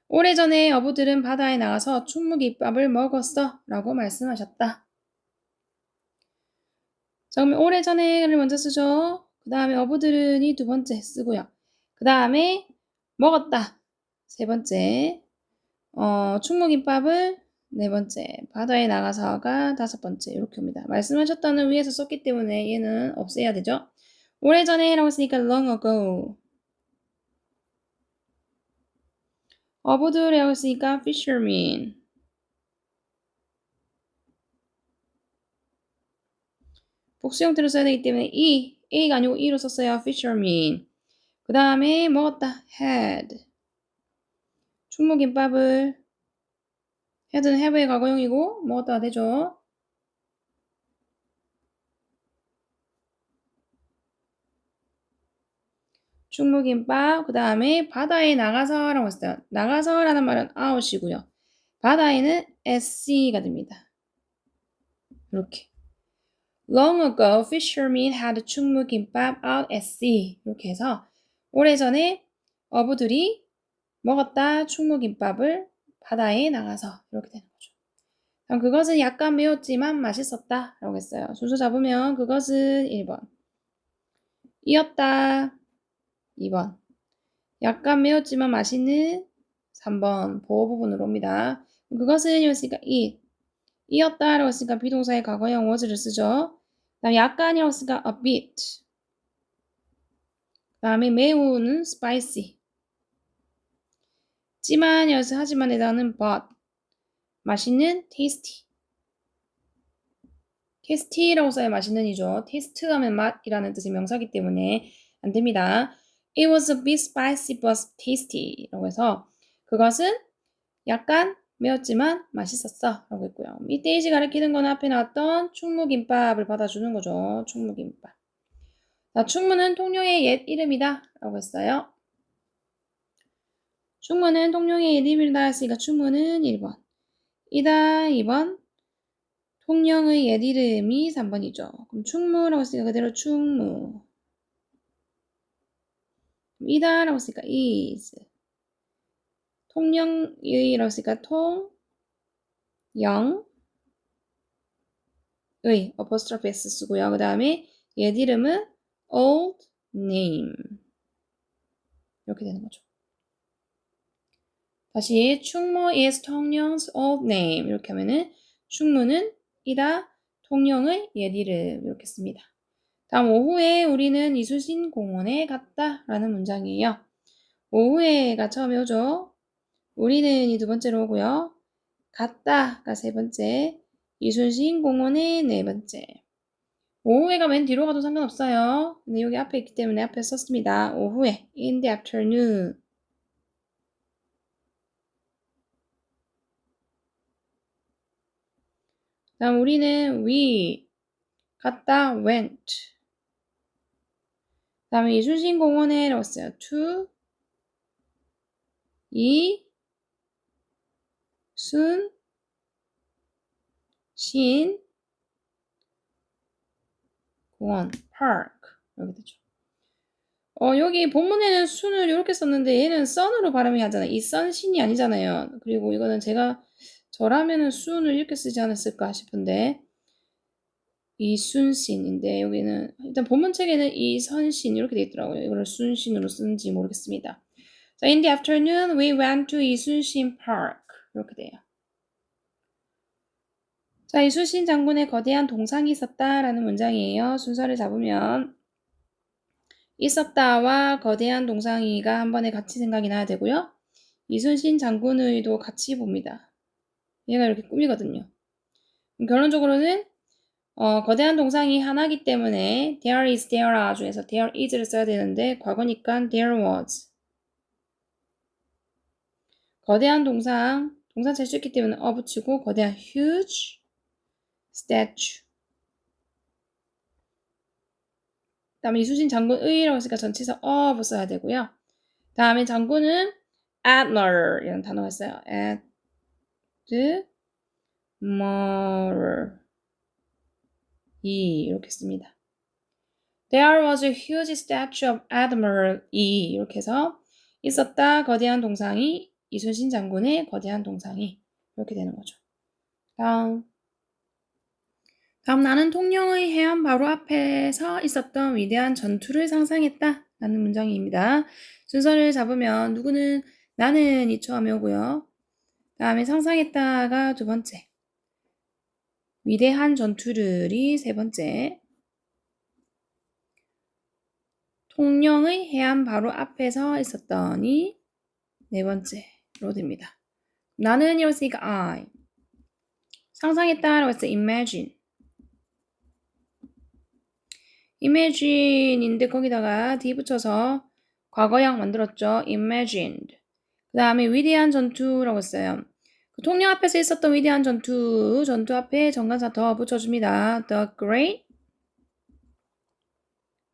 오래전에 어부들은 바다에 나가서 충무김밥을 먹었어 라고 말씀하셨다. 자, 그러면 오래전에를 먼저 쓰죠. 그 다음에 어부들은 이 두 번째 쓰고요. 그 다음에 먹었다. 세 번째. 충무김밥을 네 번째. 바다에 나가서가 다섯 번째. 이렇게 옵니다. 말씀하셨다는 위에서 썼기 때문에 얘는 없애야 되죠. 오래전에 라고 했으니까 long ago. 어부들이라고 했으니까 fishermen. 복수 형태로 써야 되기 때문에 A가 아니고 E로 썼어요. fishermen. 그 다음에 먹었다. had. 충무김밥을 had는 have의 과거형이고 먹었다가 되죠. 충무김밥 그 다음에 바다에 나가서라고 했어요. 나가서라는 말은 out이고요. 바다에는 SC가 됩니다. 이렇게 Long ago, fishermen had 충무김밥 out at sea. 이렇게 해서 오래전에 어부들이 먹었다 충무김밥을 바다에 나가서 이렇게 되는 거죠. 그럼 그것은 약간 매웠지만 맛있었다 라고 했어요. 순서 잡으면 그것은 1번 이었다 2번 약간 매웠지만 맛있는 3번 보호 부분으로 옵니다. 그것은 이었으니까 이었다 라고 했으니까 비동사의 과거형 was를 쓰죠. 다음 약간이라고 했으니까 a bit 다음에 매우는 spicy 찜한이어서 하지만 에다는 but 맛있는 tasty tasty라고 써야 맛있는이죠. taste 하면 맛이라는 뜻의 명사기 때문에 안 됩니다. It was a bit spicy but tasty 라고 해서 그것은 약간 매웠지만 맛있었어 라고 했고요. 이때 이시 가리키는 건 앞에 나왔던 충무김밥을 받아주는 거죠. 충무김밥. 자, 충무는 통영의 옛 이름이다 라고 했어요. 충무는 통영의 옛 이름이다 했으니까 충무는 1번 이다 2번 통영의 옛 이름이 3번이죠. 그럼 충무라고 했으니까 그대로 충무 이다라고 했으니까 is. 통영의라고 했으니까 통영의 apostrophe s 쓰고요. 그 다음에 옛 이름은 old name. 이렇게 되는 거죠. 다시 충무 is 통영's old name. 이렇게 하면은 충무는 이다 통영의 옛 이름. 이렇게 씁니다. 다음 오후에 우리는 이순신 공원에 갔다 라는 문장이에요. 오후에가 처음에 오죠. 우리는 이 두 번째로 오고요. 갔다가 세 번째, 이순신 공원에 네 번째. 오후에가 맨 뒤로 가도 상관없어요. 근데 여기 앞에 있기 때문에 앞에 썼습니다. 오후에, in the afternoon. 다음 우리는 we, 갔다, went. 다음에 이순신 공원에 라고 했어요. to, 순, 신, 공원, park. 이렇게 되죠. 여기 본문에는 순을 이렇게 썼는데 얘는 sun으로 발음이 하잖아요. 이 sun신이 아니잖아요. 그리고 이거는 제가 저라면은 순을 이렇게 쓰지 않았을까 싶은데 이순신인데 여기는 일단 본문책에는 이선신 이렇게 돼 있더라고요. 이거를 순신으로 쓰는지 모르겠습니다. 자, in the afternoon we went to 이순신 park 이렇게 돼요. 자, 이순신 장군의 거대한 동상이 있었다라는 문장이에요. 순서를 잡으면 있었다와 거대한 동상이가 한 번에 같이 생각이 나야 되고요. 이순신 장군의도 같이 봅니다. 얘가 이렇게 꾸미거든요. 결론적으로는 거대한 동상이 하나이기 때문에 there is, there are 중에서 there is를 써야 되는데 과거니까 there was. 거대한 동상, 동상 잘 수 있기 때문에 붙이고 거대한 huge statue. 다음에 이순신 장군의라고 했으니까 전치사 of 써야 되고요. 다음에 장군은 admiral 이라는 단어가 있어요. admiral 이렇게 씁니다. There was a huge statue of Admiral E 이렇게 해서 있었다 거대한 동상이 이순신 장군의 거대한 동상이 이렇게 되는 거죠. 다음 나는 통영의 해안 바로 앞에서 있었던 위대한 전투를 상상했다 라는 문장입니다. 순서를 잡으면 누구는 나는 이 처음에 오고요. 다음에 상상했다가 두 번째 위대한 전투를이 세 번째 통영의 해안 바로 앞에서 있었더니 네 번째로 됩니다. 나는 이었으니까 I. 상상했다라고 했어요. imagine. imagine인데 거기다가 d 붙여서 과거형 만들었죠. imagined. 그 다음에 위대한 전투라고 했어요. 그 통영 앞에서 있었던 위대한 전투 앞에 정관사 더 붙여줍니다. The great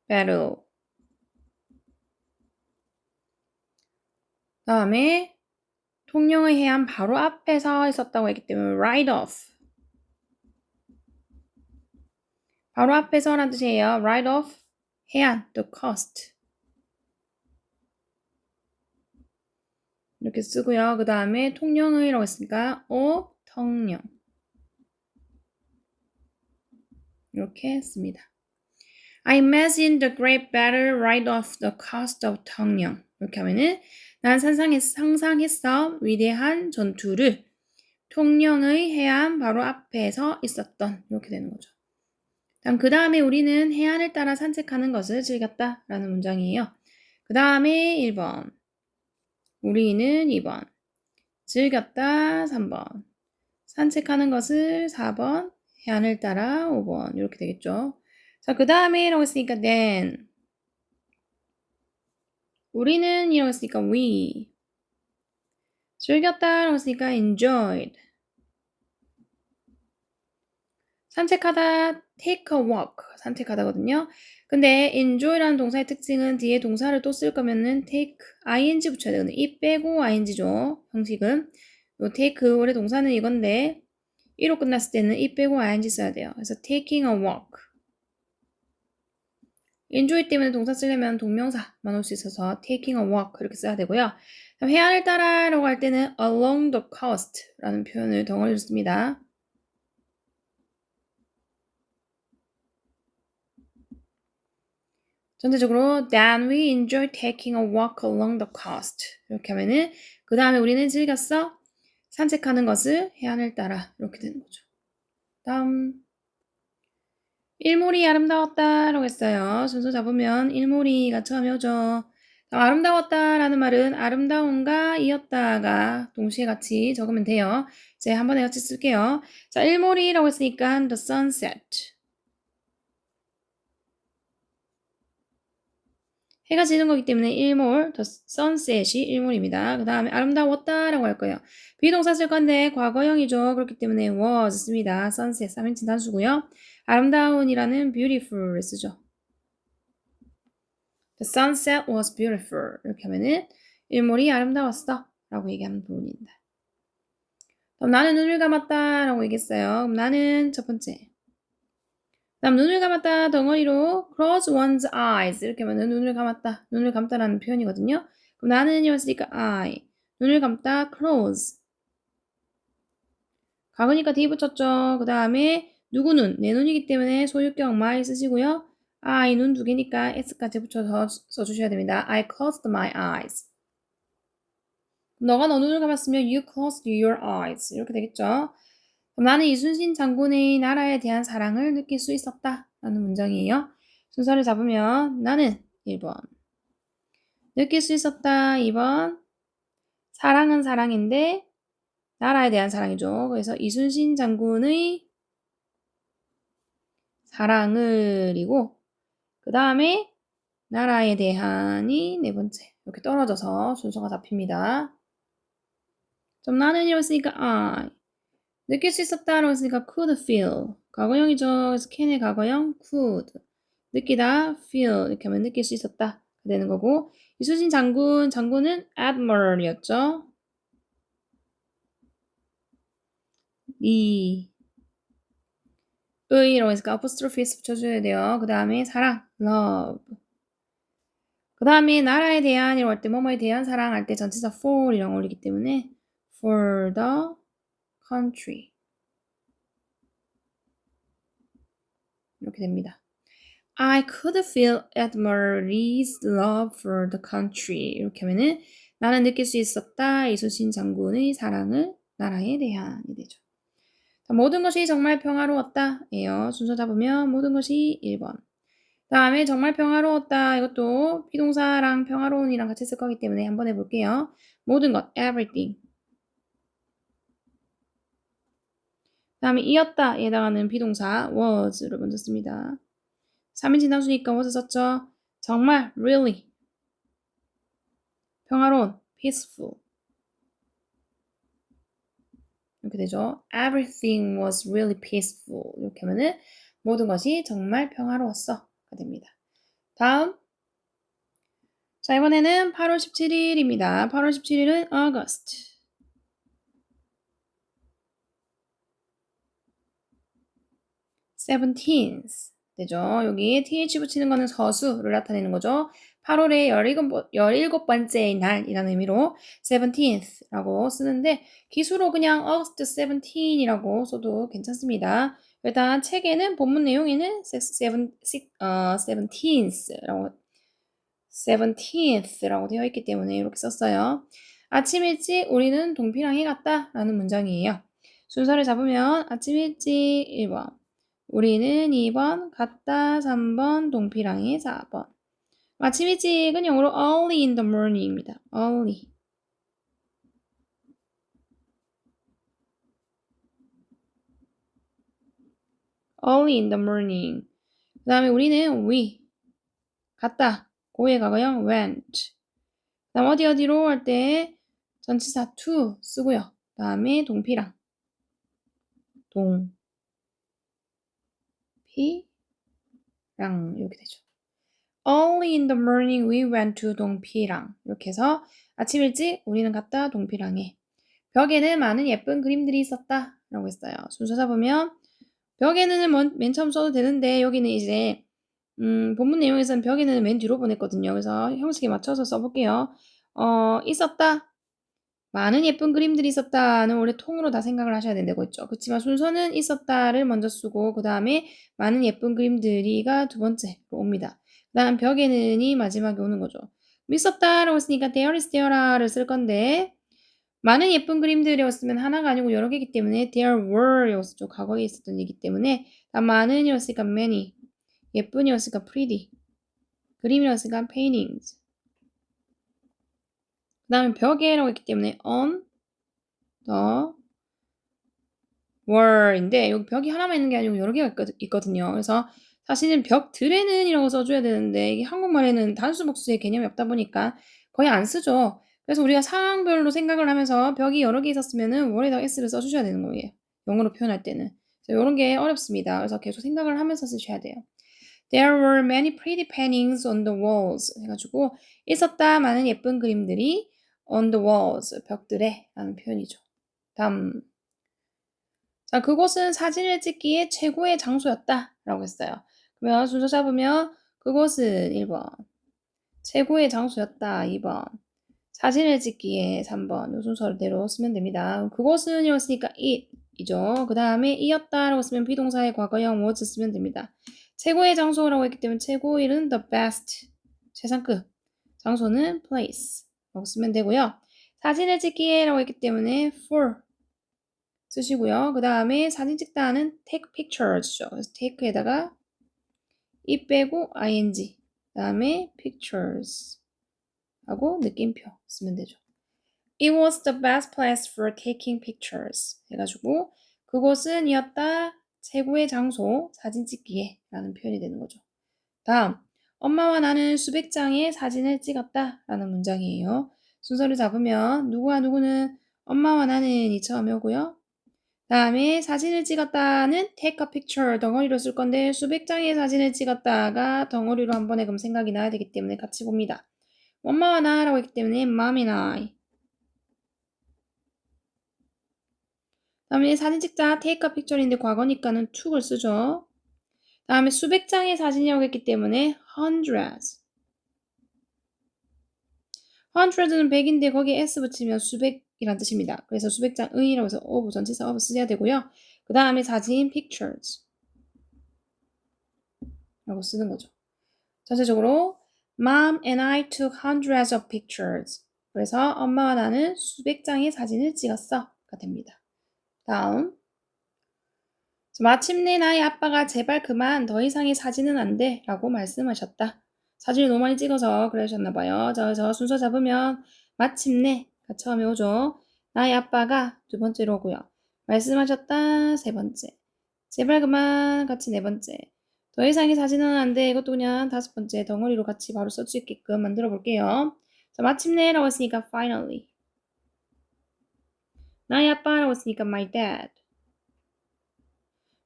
battle. 다음에 통영의 해안 바로 앞에서 있었다고 했기 때문에 right off. 바로 앞에서라는 뜻이에요. right off, 해안, the coast. 이렇게 쓰고요. 그 다음에 통영의라고 했으니까 of 통영. 이렇게 씁니다. I imagine the great battle right off the coast of 통영. 이렇게 하면은 난 상상했어 위대한 전투를 통영의 해안 바로 앞에서 있었던 이렇게 되는 거죠. 그 다음에 우리는 해안을 따라 산책하는 것을 즐겼다 라는 문장이에요. 그 다음에 1번 우리는 2번 즐겼다 3번 산책하는 것을 4번 해안을 따라 5번 이렇게 되겠죠. 자, 그 다음에 이라고 했으니까 then 우리는 이라고 했으니까 we 즐겼다 라고 했으니까 enjoyed 산책하다 take a walk 산책하다거든요. 근데 enjoy라는 동사의 특징은 뒤에 동사를 또 쓸 거면은 take ing 붙여야 되거든요. 이 빼고 ing죠. 형식은 요 take 원래 동사는 이건데 1로 끝났을 때는 이 빼고 ing 써야 돼요. 그래서 taking a walk enjoy 때문에 동사 쓰려면 동명사만 올 수 있어서 taking a walk 이렇게 써야 되고요. 해안을 따라라고 할 때는 along the coast라는 표현을 덩어리로 씁니다. 전체적으로 then we enjoy taking a walk along the coast 이렇게 하면은 그 다음에 우리는 즐겼어 산책하는 것을 해안을 따라 이렇게 되는 거죠. 다음 일몰이 아름다웠다라고 했어요. 순서 잡으면 일몰이가 처음에 오죠. 아름다웠다라는 말은 아름다운가 이었다가 동시에 같이 적으면 돼요. 이제 한 번에 같이 쓸게요. 자, 일몰이라고 했으니까 the sunset. 해가 지는 거기 때문에 일몰, the sunset이 일몰입니다. 그 다음에 아름다웠다라고 할 거예요. 비동사 쓸 건데 과거형이죠. 그렇기 때문에 was 씁니다. sunset 3인칭 단수고요. 아름다운이라는 beautiful을 쓰죠. The sunset was beautiful. 이렇게 하면은 일몰이 아름다웠어 라고 얘기하는 부분입니다. 그럼 나는 눈을 감았다 라고 얘기했어요. 그럼 나는 첫 번째. 다음 눈을 감았다 덩어리로 close one's eyes 이렇게 하면 눈을 감았다 눈을 감다라는 표현이거든요. 그럼 나는 이었으니까 I 눈을 감다 close 가그니까 D 붙였죠. 그 다음에 누구 눈? 내 눈이기 때문에 소유격 my 쓰시고요. I 눈 두 개니까 S까지 붙여서 써주셔야 됩니다. I closed my eyes. 너가 너 눈을 감았으면 you closed your eyes 이렇게 되겠죠. 그럼 나는 이순신 장군의 나라에 대한 사랑을 느낄 수 있었다 라는 문장이에요. 순서를 잡으면 나는 1번 느낄 수 있었다 2번 사랑은 사랑인데 나라에 대한 사랑이죠. 그래서 이순신 장군의 사랑을이고 그 다음에 나라에 대한이 네 번째 이렇게 떨어져서 순서가 잡힙니다. 좀 나는 이랬으니까 I 느낄 수 있었다라고 했으니까 could feel 과거형이죠. 그래서 can의 과거형 could 느끼다 feel 이렇게 하면 느낄 수 있었다 되는 거고 이순신 장군은 admiral이었죠. 의라고 했으니까 apostrophe s 붙여줘야 돼요. 그 다음에 사랑 love 그 다음에 나라에 대한이라고 할 때 뭐뭐에 대한 사랑할 때 전치사 for이랑 어울리기 때문에 for the country 이렇게 됩니다. I could feel Admiral's love for the country. 이렇게 하면은 나는 느낄 수 있었다. 이순신 장군의 사랑을 나라에 대한이 되죠. 자, 모든 것이 정말 평화로웠다. 예요. 순서 잡으면 모든 것이 1번. 다음에 정말 평화로웠다. 이것도 비동사랑 평화로운이랑 같이 쓸 거기 때문에 한번 해볼게요. 모든 것, everything. 다음에 이었다에 해당하는 비동사 was를 먼저 씁니다. 3인칭 단수니까 was 썼죠. 정말 really 평화로운 peaceful 이렇게 되죠. Everything was really peaceful 이렇게 하면은 모든 것이 정말 평화로웠어가 됩니다. 다음 자 이번에는 8월 17일입니다. 8월 17일은 August 17th 되죠. 여기 th 붙이는 거는 서수를 나타내는 거죠. 8월의 17번째 날이라는 의미로 17th라고 쓰는데 기수로 그냥 August 17이라고 써도 괜찮습니다. 일단 책에는 본문 내용에는 17th라고 되어 있기 때문에 이렇게 썼어요. 아침 일찍 우리는 동피랑에 갔다 라는 문장이에요. 순서를 잡으면 아침 일찍 1번 우리는 2번, 갔다 3번, 동피랑이 4번. 아침 일찍은 영어로 early in the morning입니다. early. early in the morning. 그 다음에 우리는 we. 갔다. 고의 과거형 went. 그 다음 어디로 할 때 전치사 to 쓰고요. 그 다음에 동피랑. 동피랑 이렇게 되죠. Early in the morning we went to 동피랑 이렇게 해서 아침 일찍 우리는 갔다 동피랑에 벽에는 많은 예쁜 그림들이 있었다 라고 했어요. 순서 잡으면 벽에는 맨 처음 써도 되는데 여기는 이제 본문 내용에서는 벽에는 맨 뒤로 보냈거든요. 그래서 형식에 맞춰서 써볼게요. 있었다. 많은 예쁜 그림들이 있었다는 원래 통으로 다 생각을 하셔야 된다고 했죠. 그렇지만 순서는 있었다를 먼저 쓰고 그 다음에 많은 예쁜 그림들이가 두 번째로 옵니다. 그 다음 벽에는이 마지막에 오는 거죠. 있었다라고 했으니까 there is there를 쓸 건데 많은 예쁜 그림들이라고 쓰면 하나가 아니고 여러 개이기 때문에 there were였죠. 과거에 있었던 얘기 때문에 많은이었으니까 many, 예쁜이었으니까 pretty, 그림이었으니까 paintings. 그 다음에 벽에라고 했기 때문에 on the wall인데 여기 벽이 하나만 있는 게 아니고 여러 개가 있거든요. 그래서 사실은 벽들에는 이라고 써줘야 되는데 이게 한국말에는 단수 복수의 개념이 없다 보니까 거의 안 쓰죠. 그래서 우리가 상황별로 생각을 하면서 벽이 여러 개 있었으면은 wall에다 s를 써주셔야 되는 거예요. 영어로 표현할 때는. 그래서 이런 게 어렵습니다. 그래서 계속 생각을 하면서 쓰셔야 돼요. There were many pretty paintings on the walls 해가지고 있었다 많은 예쁜 그림들이 on the walls 벽들에 라는 표현이죠. 다음 자, 그곳은 사진을 찍기에 최고의 장소였다 라고 했어요. 그러면 순서 잡으면 그곳은 1번 최고의 장소였다 2번 사진을 찍기에 3번 이 순서대로 쓰면 됩니다. 그곳은 이었으니까 it이죠. 그 다음에 이었다 라고 쓰면 비동사의 과거형 was 쓰면 됩니다. 최고의 장소라고 했기 때문에 최고일은 the best 최상급 장소는 place 라고 쓰면 되고요. 사진을 찍기에 라고 했기 때문에 for 쓰시고요. 그 다음에 사진 찍다는 take pictures죠. 그래서 take에다가 이 빼고 ing 그 다음에 pictures 하고 느낌표 쓰면 되죠. It was the best place for taking pictures 해가지고 그곳은 이었다 최고의 장소 사진 찍기에 라는 표현이 되는 거죠. 다음 엄마와 나는 수백 장의 사진을 찍었다 라는 문장이에요. 순서를 잡으면 누구와 누구는 엄마와 나는이 처음에 오고요. 다음에 사진을 찍었다는 take a picture 덩어리로 쓸 건데 수백 장의 사진을 찍었다가 덩어리로 한 번에 그럼 생각이 나야 되기 때문에 같이 봅니다. 엄마와 나라고 했기 때문에 mom and I. 다음에 사진 찍자 take a picture인데 과거니까는 to를 쓰죠. 다음에 수백 장의 사진이라고 했기 때문에 hundreds. hundreds는 100인데 거기에 s 붙이면 수백이란 뜻입니다. 그래서 수백 장의라고 해서 of 전치사 of 쓰셔야 되고요. 그 다음에 사진 pictures 라고 쓰는 거죠. 전체적으로 Mom and I took hundreds of pictures. 그래서 엄마와 나는 수백 장의 사진을 찍었어가 됩니다. 다음 마침내 나의 아빠가 제발 그만 더 이상의 사진은 안 돼 라고 말씀하셨다. 사진을 너무 많이 찍어서 그러셨나 봐요. 저 순서 잡으면 마침내가 처음에 오죠. 나의 아빠가 두 번째로 오고요. 말씀하셨다 세 번째. 제발 그만 같이 네 번째. 더 이상의 사진은 안 돼. 이것도 그냥 다섯 번째 덩어리로 같이 바로 쓸 수 있게끔 만들어 볼게요. 자, 마침내라고 했으니까 finally. 나의 아빠라고 했으니까 my dad.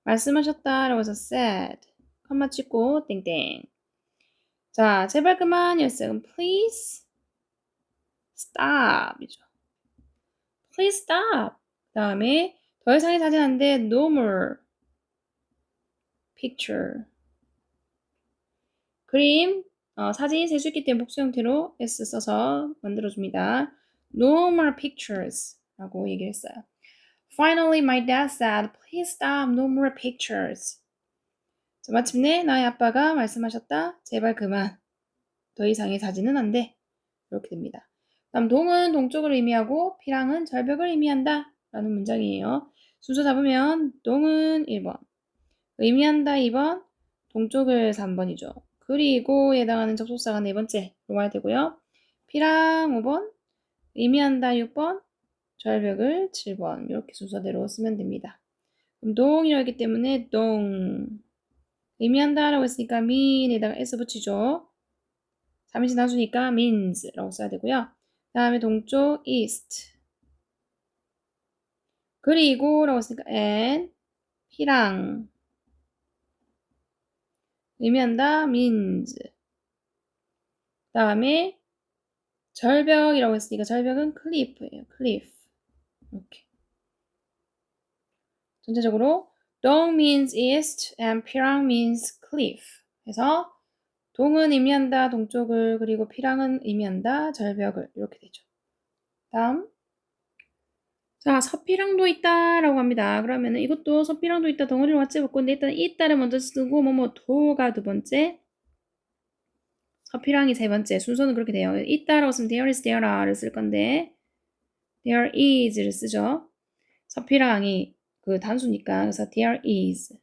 말씀하셨다라고 해서 said. 컴마 찍고 땡땡. 자, 제발 그만이었어요. 그럼 please stop이죠. please stop. 그 다음에 더 이상의 사진 안 돼. no more picture. 그림, 사진이 셀 수 있기 때문에 복수 형태로 s 써서 만들어줍니다. No more pictures 라고 얘기를 했어요. Finally, my dad said, please stop, no more pictures. 자, 마침내 나의 아빠가 말씀하셨다. 제발 그만. 더 이상의 사진은 안 돼. 이렇게 됩니다. 다음 동은 동쪽을 의미하고 피랑은 절벽을 의미한다 라는 문장이에요. 순서 잡으면 동은 1번, 의미한다 2번, 동쪽을 3번이죠. 그리고 해당하는 접속사가 네 번째로 와야 되고요. 피랑 5번, 의미한다 6번, 절벽을 7번 이렇게 순서대로 쓰면 됩니다. 그럼 동이라고 했기 때문에 동 의미한다 라고 했으니까 mean에다가 s 붙이죠. 3인칭 단수니까 means 라고 써야 되고요. 다음에 동쪽 east 그리고 라고 했으니까 and 피랑 의미한다 means 다음에 절벽이라고 했으니까 절벽은 cliff예요. cliff 이렇게 전체적으로 dong means east and pirang means cliff 해서 동은 의미한다 동쪽을, 그리고 피랑은 의미한다 절벽을. 이렇게 되죠. 다음. 자, 서피랑도 있다라고 합니다. 그러면은 이것도 서피랑도 있다 덩어리로 같이 붙고, 근데 일단 있다를 먼저 쓰고 도가 두 번째, 서피랑이 세 번째. 순서는 그렇게 돼요. 있다라고 쓰면 there is, there are를 쓸 건데 there is를 쓰죠. 서피랑이 그 단수니까. 그래서 there is.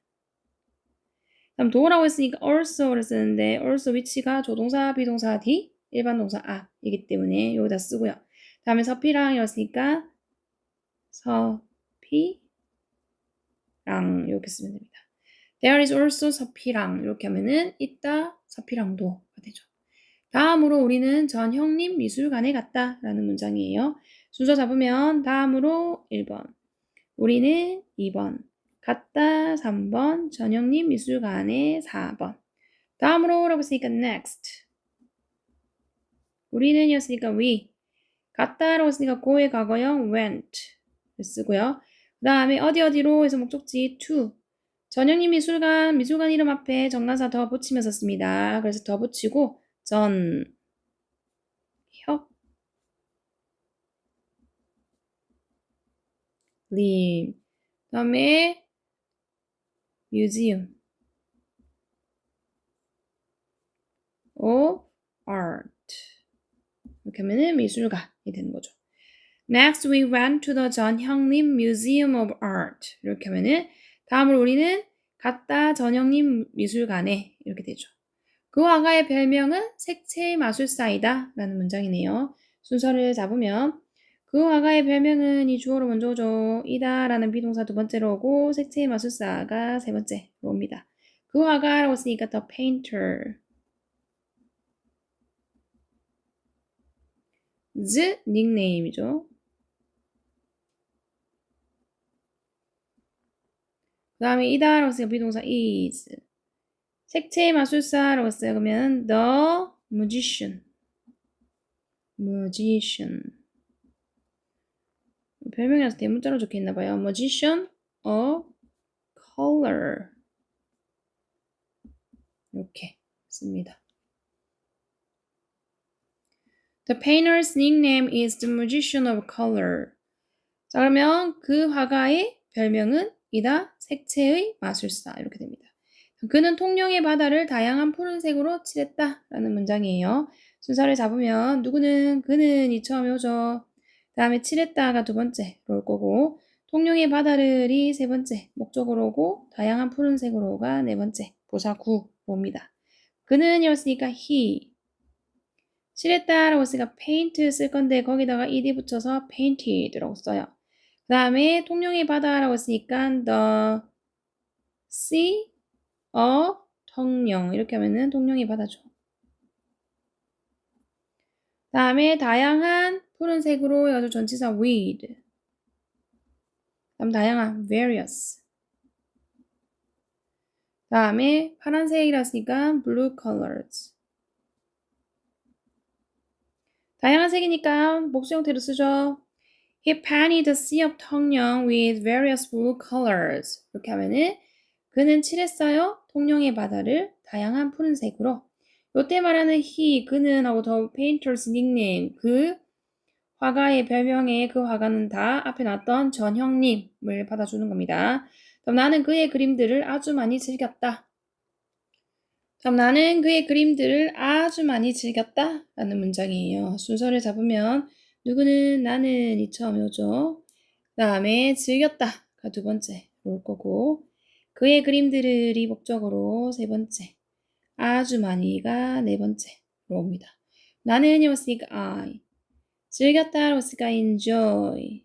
다음 도라고 했으니까 also를 쓰는데 also 위치가 조동사, 비동사 D, 일반 동사 아 이기 때문에 여기다 쓰고요. 다음에 서피랑이었으니까 서피랑 이렇게 쓰면 됩니다. There is also 서피랑 이렇게 하면은 있다 서피랑도가 되죠. 다음으로 우리는 전형림 미술관에 갔다 라는 문장이에요. 순서 잡으면 다음으로 1번, 우리는 2번, 갔다 3번, 전형림 미술관에 4번. 다음으로 라고 했으니까 next, 우리는 이었으니까 we, 갔다라고 했으니까 go의 과거형 went 쓰고요. 그 다음에 어디로 해서 목적지 to, 전형림 미술관 이름 앞에 정관사 더 붙이면서 씁니다. 그래서 더 붙이고 전, 혁, 림, 그 다음에 museum of art 이렇게 하면은 미술관이 되는 거죠. Next, we went to the 전형림 Museum of Art 이렇게 하면은 다음으로 우리는 갔다 전형림 미술관에 이렇게 되죠. 그 화가의 별명은 색채의 마술사이다 라는 문장이네요. 순서를 잡으면 그 화가의 별명은 이 주어로 먼저 오죠. 이다 라는 비동사 두 번째로 오고 색채의 마술사가 세 번째로 옵니다. 그 화가라고 쓰니까 the painter. 즈 닉네임이죠. 그 다음에 이다라고 쓰니까 비동사 is. 색채의 마술사라고 써요. 그러면 the magician. 별명이라서 대문자로 적혀있나봐요. magician of color. 이렇게 씁니다. The painter's nickname is the magician of color. 자, 그러면 그 화가의 별명은 이다 색채의 마술사. 이렇게 됩니다. 그는 통영의 바다를 다양한 푸른색으로 칠했다 라는 문장이에요. 순서를 잡으면 그는이 처음에 오죠. 그 다음에 칠했다가 두 번째로 올 거고, 통영의 바다를이 세 번째 목적으로 오고, 다양한 푸른색으로가 네 번째 보사 구로 옵니다. 그는이었으니까 he, 칠했다라고 했으니까 paint 쓸 건데 거기다가 ed 붙여서 painted라고 써요. 그 다음에 통영의 바다라고 했으니까 the sea 통영 이렇게 하면은 통영이 바다죠. 다음에 다양한 푸른색으로 여기서 전치사 with. 다음 다양한 various. 다음에 파란색이라으니까 blue colors. 다양한 색이니까 복수 형태로 쓰죠. He painted the sea of 통영 with various blue colors. 이렇게 하면은 그는 칠했어요. 통영의 바다를 다양한 푸른색으로. 요때 말하는 he, 그는 하고 the painter's nickname, 그 화가의 별명에 그 화가는 다 앞에 나왔던 전형님을 받아주는 겁니다. 그럼 나는 그의 그림들을 아주 많이 즐겼다. 그럼 나는 그의 그림들을 아주 많이 즐겼다 라는 문장이에요. 순서를 잡으면 누구는 나는이 처음에 오죠. 그 다음에 즐겼다가 두 번째 올 거고, 그의 그림들이 목적으로 세 번째, 아주 많이가 네 번째로 옵니다. 나는이 왔으니까 I, 즐겼다라고 했으니까 enjoy.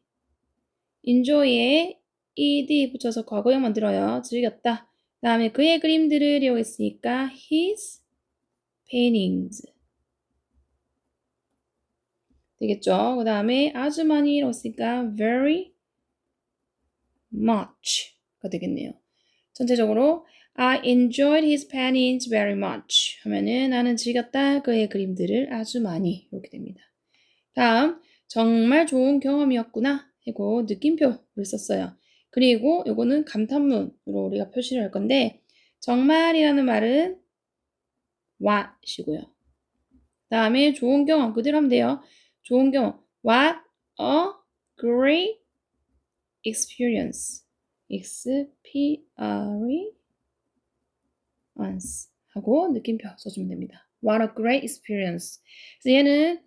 enjoy에 ed 붙여서 과거형 만들어요. 즐겼다. 그 다음에 그의 그림들을 이용했으니까 his paintings. 되겠죠? 그 다음에 아주 많이라고 했으니까 very much가 되겠네요. 전체적으로 I enjoyed his paintings very much 하면은 나는 즐겼다 그의 그림들을 아주 많이 이렇게 됩니다. 다음 정말 좋은 경험이었구나 하고 느낌표를 썼어요. 그리고 요거는 감탄문으로 우리가 표시를 할 건데 정말이라는 말은 what이고요. 다음에 좋은 경험 그대로 하면 돼요. 좋은 경험. What a great experience. experience 하고 느낌표 써주면 됩니다. What a great experience. 그래서 얘는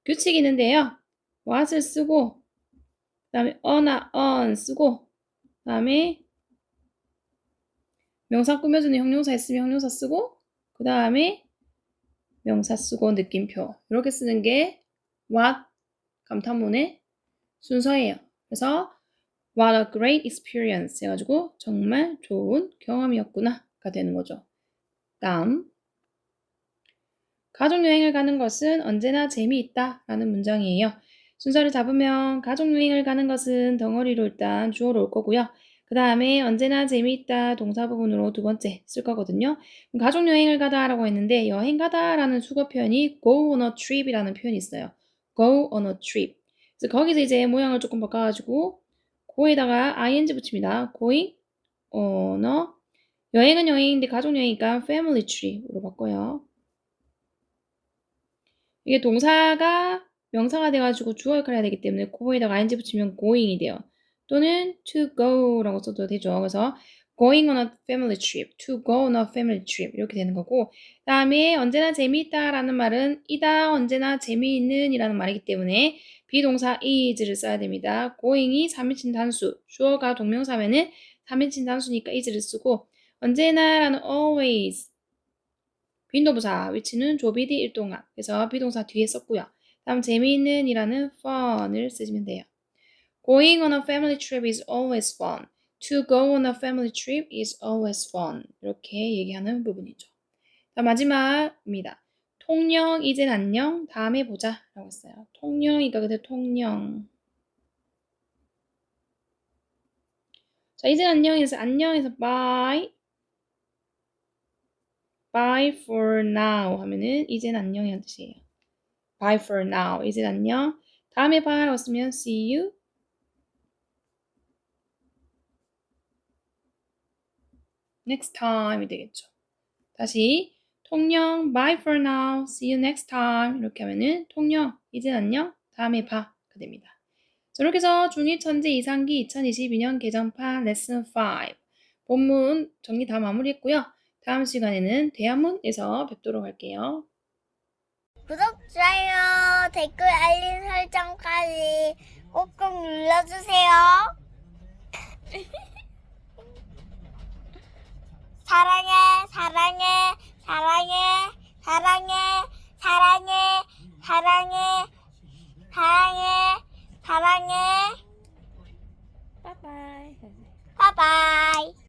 규칙이 있는데요. what을 쓰고 그 다음에 a나 on 쓰고 그 다음에 명사 꾸며주는 형용사 있으면 형용사 쓰고 그 다음에 명사 쓰고 느낌표 이렇게 쓰는 게 what 감탄문의 순서예요. 그래서 What a great experience 해가지고 정말 좋은 경험이었구나가 되는 거죠. 다음 가족여행을 가는 것은 언제나 재미있다 라는 문장이에요. 순서를 잡으면 가족여행을 가는 것은 덩어리로 일단 주어로 올 거고요. 그 다음에 언제나 재미있다 동사 부분으로 두 번째 쓸 거거든요. 가족여행을 가다 라고 했는데 여행 가다 라는 수거 표현이 go on a trip 이라는 표현이 있어요. go on a trip. 그래서 거기서 이제 모양을 조금 바꿔가지고 go에다가 ing 붙입니다. going on a 여행은 여행인데 가족여행이니까 family trip으로 바꿔요. 이게 동사가 명사가 돼가지고 주어 역할을 해야 되기 때문에 go에다가 ing 붙이면 going이 돼요. 또는 to go라고 써도 되죠. 그래서 going on a family trip, to go on a family trip 이렇게 되는 거고 그 다음에 언제나 재미있다라는 말은 이다 언제나 재미있는 이라는 말이기 때문에 비동사 is를 써야 됩니다. going이 3인칭 단수, 주어가 동명사면은 3인칭 단수니까 is를 쓰고 언제나라는 always 빈도부사 위치는 조비디 일동안 그래서 비동사 뒤에 썼고요. 다음 재미있는 이라는 fun을 쓰시면 돼요. Going on a family trip is always fun. To go on a family trip is always fun. 이렇게 얘기하는 부분이죠. 다음 마지막입니다. 통영 이젠 안녕 다음에 보자 라고 했어요. 통영이니까 그대로 통영. 자 이젠 안녕에서 bye. Bye for now 하면은 이젠 안녕이라는 뜻이에요. Bye for now. 이젠 안녕. 다음에 봐라고 쓰면 see you. next time이 되겠죠. 다시 통영 bye for now. see you next time. 이렇게 하면은 통영 이젠 안녕. 다음에 봐가 됩니다. 자, 이렇게 해서 중2 천재 이상기 2022년 개정판 레슨 5 본문 정리 다 마무리했고요. 다음 시간에는 대화문에서 뵙도록 할게요. 구독, 좋아요, 댓글, 알림 설정까지 꼭꼭 눌러주세요. 사랑해, 사랑해, 사랑해, 사랑해, 사랑해, 사랑해, 사랑해, 사랑해. 바이바이. 바이바이.